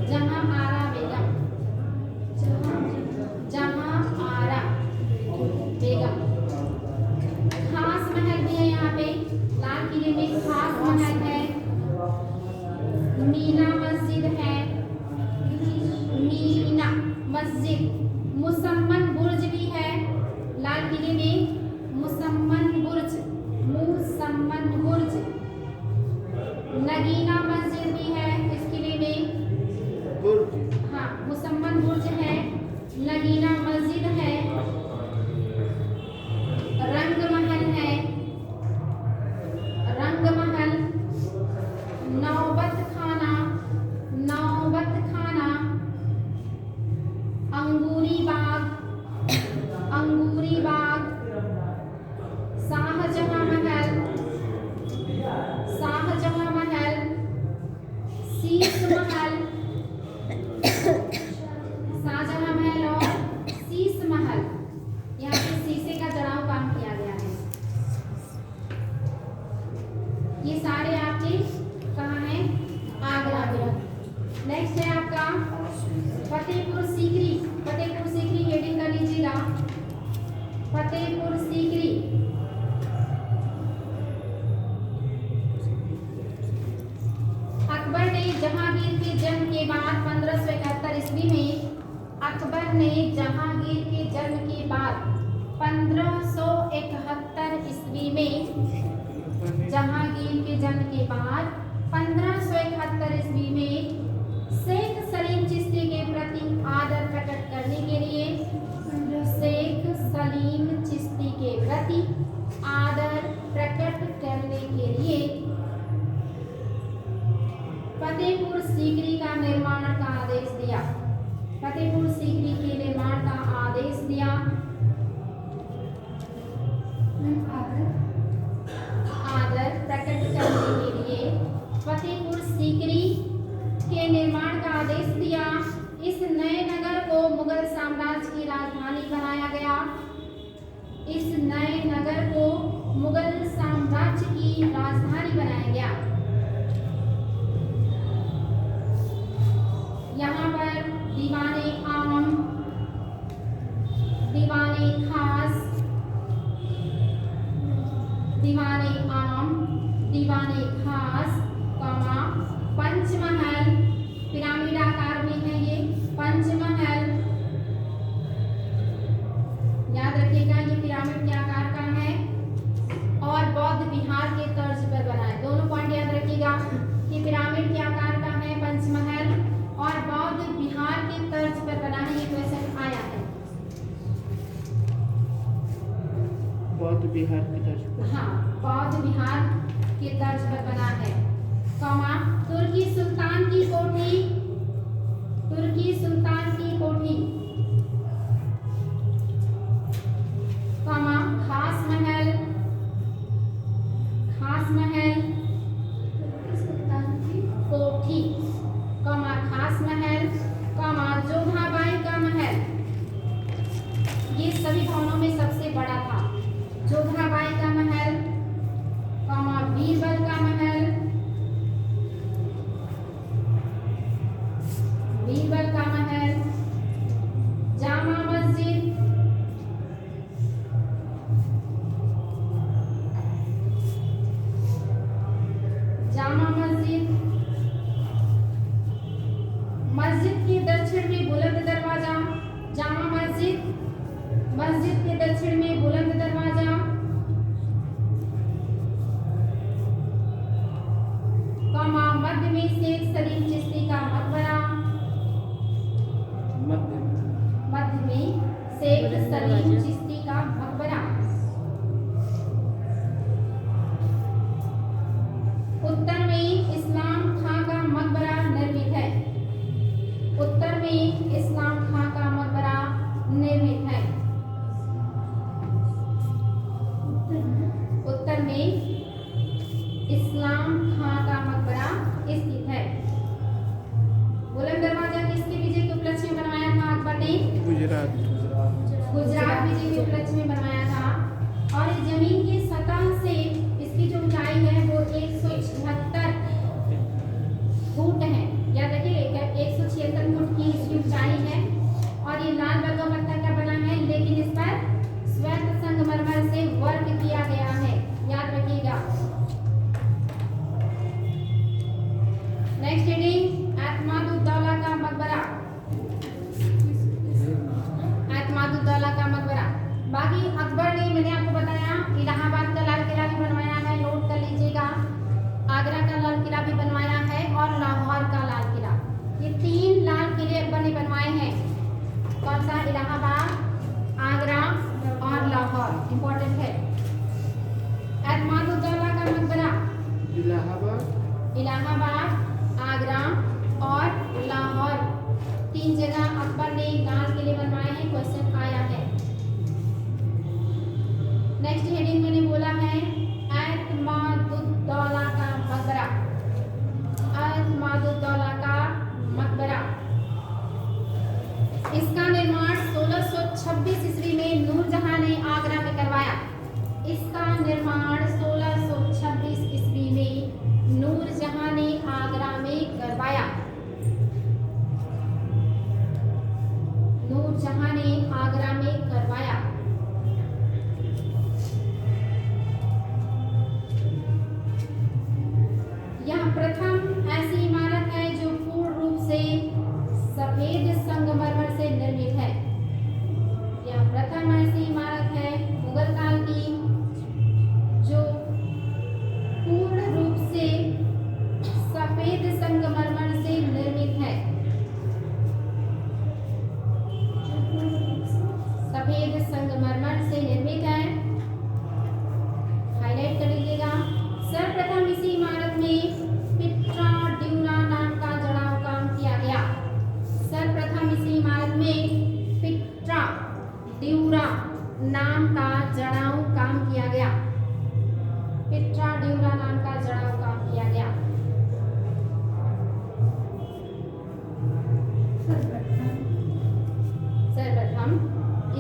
जहां आरा बेगम खास महल भी है यहाँ पे। लाल किले में खास महल है, मीना मस्जिद है, मीना मस्जिद, मुसम्मन बुर्ज भी है लाल किले में। मुसम्मन बुर्ज नगीना मस्जिद भी है इस किले में। हाँ मुसम्मन बुर्ज है, नगीना मस्जिद है, रंग महल है, नौबत खाना, अंगूरी बाग, शाहजहां महल, शीश महल, शाहजहां महल और शीश महल। यहाँ पे शीशे का जड़ाव काम किया गया है। ये सारे आपके कहाँ हैं? आगरा में। नेक्स्ट है आपका फतेहपुर सीकरी हेडिंग कर लीजिएगा। फतेहपुर सीकरी अकबर ने जहांगीर के जन्म के बाद 1571 ईस्वी में 1571 ईस्वी में जहांगीर के जन्म के बाद 1571 ईस्वी में शेख सलीम चिश्ती के प्रति आदर प्रकट करने के लिए फतेहपुर सीकरी का निर्माण का आदेश दिया। फतेहपुर सीकरी के निर्माण का आदेश दिया। आदर प्रकट करने के लिए फतेहपुर सीकरी के निर्माण का आदेश दिया। इस नए नगर को मुगल साम्राज्य की राजधानी बनाया गया। इस नए नगर को मुगल साम्राज्य की राजधानी बनाया गया। यहाँ पर दीवाने आम, दीवाने खास, दीवाने आम, दीवाने खास, पंचमहल, पिरामिड आकार में है ये पंचमहल। याद रखिएगा ये पिरामिड के आकार का है और बौद्ध विहार के तर्ज पर बना है। दोनों पॉइंट याद रखिएगा कि पिरामिड के आकार का है पंचमहल और बौद्ध विहार के तर्ज पर बना है। ये क्वेश्चन आया है। बौद्ध विहार के तर्ज पर। हाँ, बौद्ध विहार के तर्ज पर बना है। तुर्की सुल्तान की कोठी, तुर्की सुल्तान की कोठी, खास महल, खास महल, कोठी, खास महल, जोधाबाई का महल। ये सभी भवनों में सबसे बड़ा था। जोधाबाई का महल, बीरबल का महल, नेक्स्ट हेडिंग मैंने बोला है एतमादुद्दौला का मकबरा। एतमादुद्दौला का मकबरा, इसका निर्माण 1626 ईस्वी में नूरजहां ने आगरा में करवाया। इसका निर्माण 1626 ईस्वी में नूरजहां ने आगरा में करवाया। नूरजहां ने आगरा में करवाया। यह प्रथम ऐसी इमारत है जो पूर्ण रूप से सफेद संगमरमर से निर्मित है। यह प्रथम ऐसी इमारत है मुगल काल की जो पूर्ण रूप से सफेद संगमरमर से निर्मित है। सफेद संगमरमर से निर्मित है, हाईलाइट कर लीजिएगा। सर्वप्रथम इसी इमारत में पिट्रा ड्यूरा नाम का जड़ाव काम किया गया। सर्वप्रथम इसी इमारत में पिट्रा ड्यूरा नाम का जड़ाव काम किया गया। पिट्रा ड्यूरा नाम का जड़ाव काम किया गया। सर्वप्रथम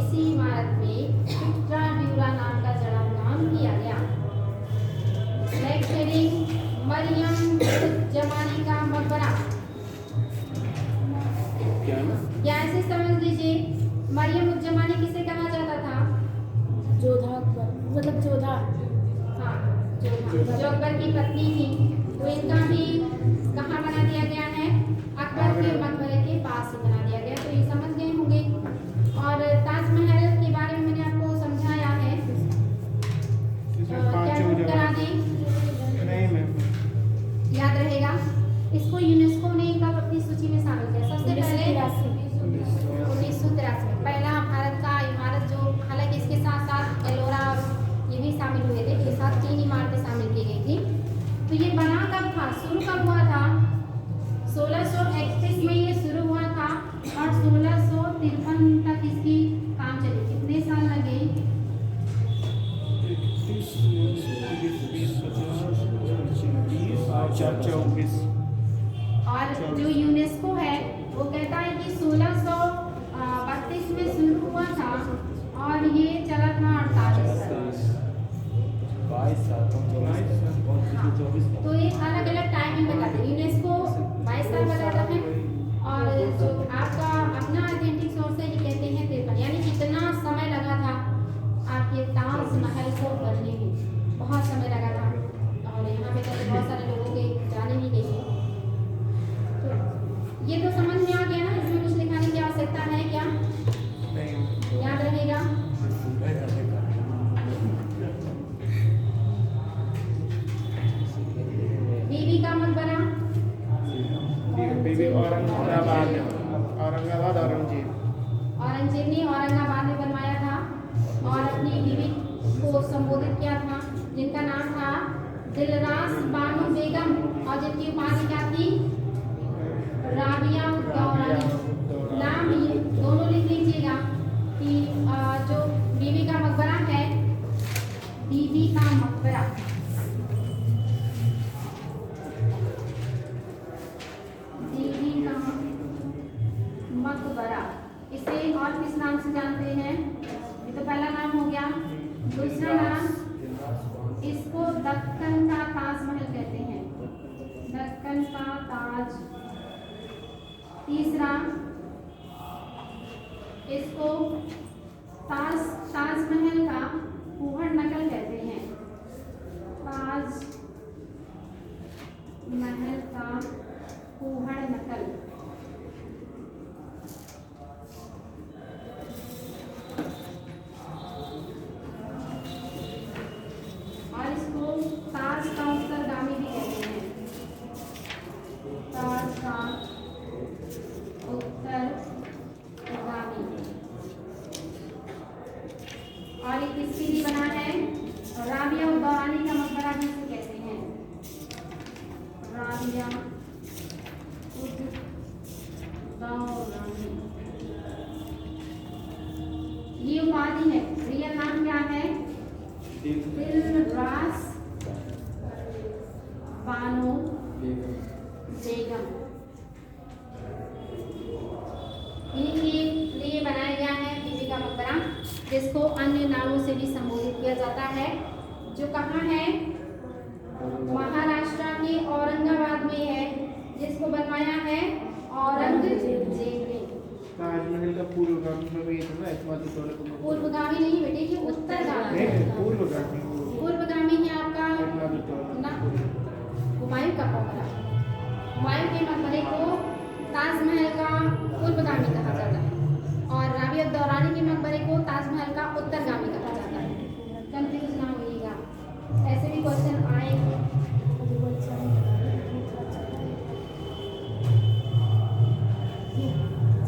इसी इमारत में पिट्रा ड्यूरा नाम का जड़ाव काम किया गया। नेक्स्ट हेडिंग मरियम जमानी का मकबरा। या ऐसे समझ लीजिए, मरियम जमानी किसे कहा जाता था? जोधा अकबर, मतलब जोधा, हाँ, जो अकबर की पत्नी थी। तो इनका भी कहाँ बना दिया गया है? अकबर के मकबरे के पास ही बना दिया गया। तो ये समझ गए होंगे। और ताजमहल के बारे में मैंने आपको समझाया है। क्या नोट करा दें? नहीं मैम, याद रहेगा। इसको यूनेस्को ने कब अपनी सूची में शामिल किया? सबसे पहले 1983 में पहला भारत का इमारत, जो हालांकि इसके साथ साथ एलोरा और ये भी शामिल हुए थे। इसके साथ 3 इमारतें शामिल की गई थी। तो ये बना कब था, शुरू कब हुआ था? 1631 में ये शुरू हुआ था और 1653 तक इसकी काम चली। कितने साल लगे? 24। और जो यूनेस्को है वो कहता है कि 1632 में शुरू हुआ था और ये चला था 48 साल। 22 साल। तो ये अलग अलग टाइमिंग बताते हैं। यूनेस्को 22 साल बताता है और जो आपका अपना ऑथेंटिक सोर्स है ये कहते हैं 53। यानी कितना समय लगा था आपके ताजमहल को बनने में, बहुत समय लगा था। और यहाँ पे तो बहुत सारे लोगों के जाने भी गई है। तो ये तो समझ में आ गया ना, इसमें कुछ लिखाने की आवश्यकता है क्या? नहीं, याद रहेगा। बीबी का मकबरा, बीबी औरंगाबाद, औरंगजेब ने औरंगाबाद में बनवाया था और अपनी बीवी को संबोधित किया था, जिनका नाम था दिलरास बानो बेगम और जिनकी उपाधि क्या थी? राबिया उद-दौरानी। नाम ये दोनों लिख लीजिएगा कि जो बीबी का मकबरा है, बीबी का मकबरा, बीबी का मकबरा, इसे और किस नाम से जानते हैं? ये तो पहला नाम हो गया। दूसरा नाम, इसको दक्कन का ताजमहल कहते हैं, दक्कन का ताज। तीसरा, इसको ताजमहल का कुहड़ नकल कहते हैं, ताज महल का कुहड़ नकल। और इसको ताज का उत्तरगामी भी कहते हैं, ताज का उत्तरगामी। और ये किसके लिए बना है? राबिया उद-दौरानी का मकबरा भी इसे कहते हैं, राबिया उद-दौरानी। ये उपाधि है, रियल नाम क्या है? दिया जाता है, जो कहाँ है, महाराष्ट्र के औरंगाबाद में है, जिसको बनवाया है औरंगजेब ने। ताजमहल का पूर्वगामी में भी था ना, इस्माइल तौर पर पूर्वगामी नहीं बेटे, ये उत्तरगामी नहीं, पूर्वगामी पूर्वगामी है आपका ना हुमायूं का मकबरा। हुमायूं के मकबरे को ताजमहल का पूर्वगामी कहा जाता है और राबिया दौरानी के मकबरे को ताजमहल का उत्तरगामी कहा जाता है। कंफ्यूज ना होइएगा, ऐसे भी क्वेश्चन आएंगे।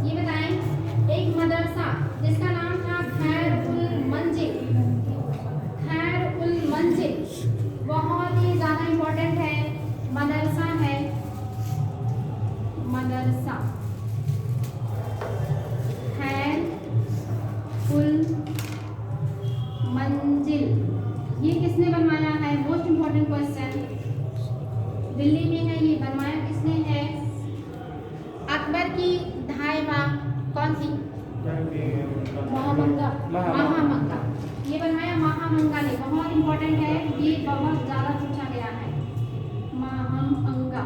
ये बताएं, एक मदरसा जिसका नाम था खैर-उल-मंजिल, खैर-उल-मंजिल बहुत ही ज़्यादा इम्पोर्टेंट है, मदरसा है, मदरसा खैर-उल-मंजिल, ये किसने बनवाया है? मोस्ट इम्पोर्टेंट क्वेश्चन, दिल्ली में है, ये बनवाया किसने है? अकबर की धाइबा कौन थी? महामंगा। महामंगा, ये बनवाया महामंगा ने, बहुत इम्पोर्टेंट है, ये बहुत ज़्यादा पूछा गया है। महामंगा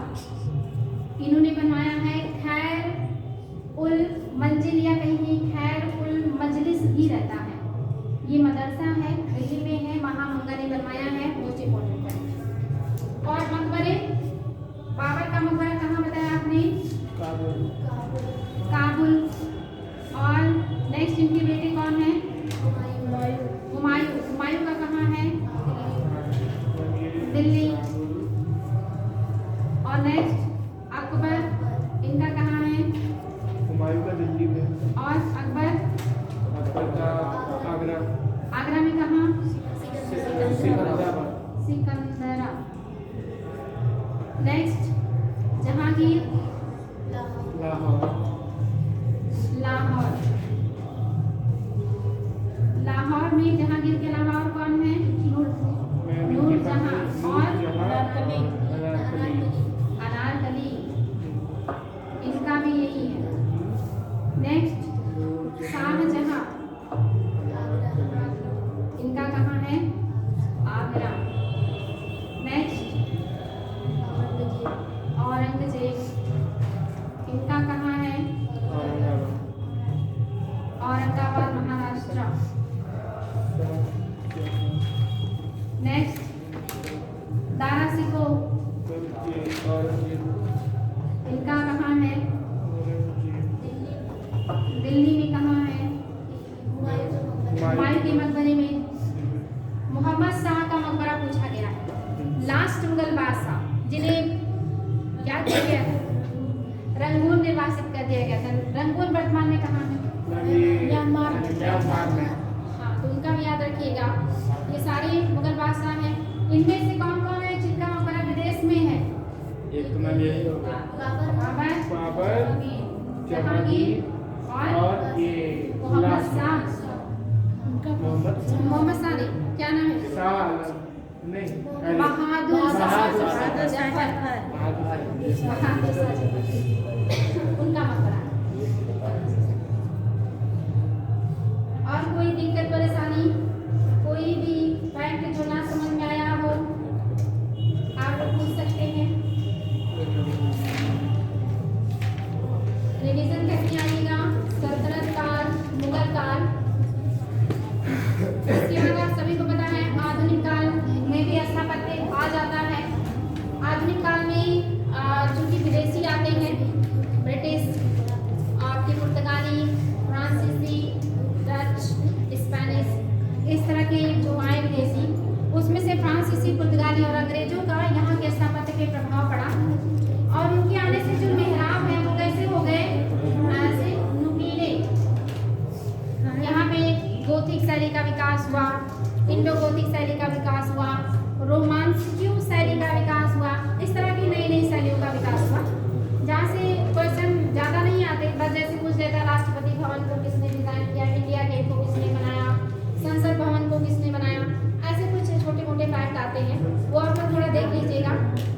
इन्होंने बनवाया है। खैर उल मंजिल या कहीं खैर उल मजलिस भी रहता है, ये मदरसा है, दिल्ली में है, महामंगा ने बनवाया है, मोस्ट इम्पोर्टेंट है। और मकबरे, बाबर का मकबरा कहाँ बताया आपने? काबुल। और नेक्स्ट इनके बेटे कौन है? हुमायूं। हुमायूं का कहाँ है? दिल्ली। और नेक्स्ट अकबर, इनका कहाँ है? हुमायूं का दिल्ली में और अकबर का आगरा। आगरा में कहाँ? सिकंदराबाद। सिकंदरा। नेक्स्ट जहांगीर, लाहौर। लाहौर। लाहौर में जहांगीर के अलावा और कौन है? नूरजहां और अनारकली, इनका भी यही है। नेक्स्ट शाहजहां, इनका कहाँ है? आगरा। नेक्स्ट औरंगजेब, इनका कहाँ है? औरंगाबाद, महाराष्ट्र। नेक्स्ट दारा सिको, इनका कहाँ है? दिल्ली में कहाँ है? हुमायूं के मकबरे में। मोहम्मद शाह का मकबरा पूछा गया है, लास्ट मुगल बादशाह जिन्हें क्या किया गया था? रंगून निर्वासित कर दिया गया था। रंगून वर्तमान में कहाँ है? म्यांमार में। हाँ, तो उनका भी याद रखिएगा। ये सारे मुगल बादशाह हैं, इनमें से कौन कौन है जिनका मकबरा विदेश में है? एक तो नाम यही होगा, बाबर, जहांगीर और ये मोहम्मद शाह। मोहम्मद मोहम्मद शाह ने क्या नाम है? शाह नहीं, बहादुर शाह बहादुर जफर। बहादुर। बहादुर शाह जफर, उनका मकबरा। और कोई दिक्कत परेशानी, कोई भी पॉइंट जो ना समझ में आया हो आप लोग पूछ सकते हैं। रिवीजन करके आइएगा, सल्तनत काल, मुगल काल, इसके बाद आप सभी को पता है आधुनिक काल में भी स्थापत्य आ जाता है। आधुनिक काल में चूंकि विदेशी आते हैं, ब्रिटिश, आपके पुर्तगाली, फ्रांसीसी, डच, स्पेनिश, इस तरह के जो आए विदेशी, उसमें से फ्रांसीसी, पुर्तगाली और अंग्रेजों का यहाँ के स्थापत्य पे प्रभाव पड़ा और उनके आने से जो मेहराब हैं वो कैसे हो गए? ऐसे नुकीले। यहाँ पे गोथिक शैली का विकास हुआ, इंडो गोथिक शैली का विकास हुआ, रोमांसिक शैली का विकास हुआ, इस तरह की नई नई शैलियों का विकास हुआ, जहाँ से क्वेश्चन ज़्यादा नहीं आते, बस जैसे पूछ लेता राष्ट्रपति भवन को किसने डिजाइन किया, इंडिया गेट को किसने बनाया, संसद भवन को किसने बनाया, ऐसे कुछ छोटे मोटे फैक्ट आते हैं, वो आप लोग थोड़ा देख लीजिएगा।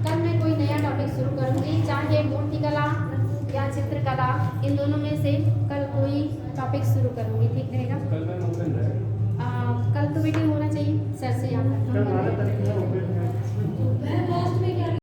कल मैं कोई नया टॉपिक शुरू करूँगी, चाहे मूर्तिकला या चित्रकला, इन दोनों में से कल कोई टॉपिक शुरू करूँगी, ठीक रहेगा? कल मैं कल तो मीटिंग होना चाहिए सर से यहाँ कल पर 12 तारीख में ओपन है।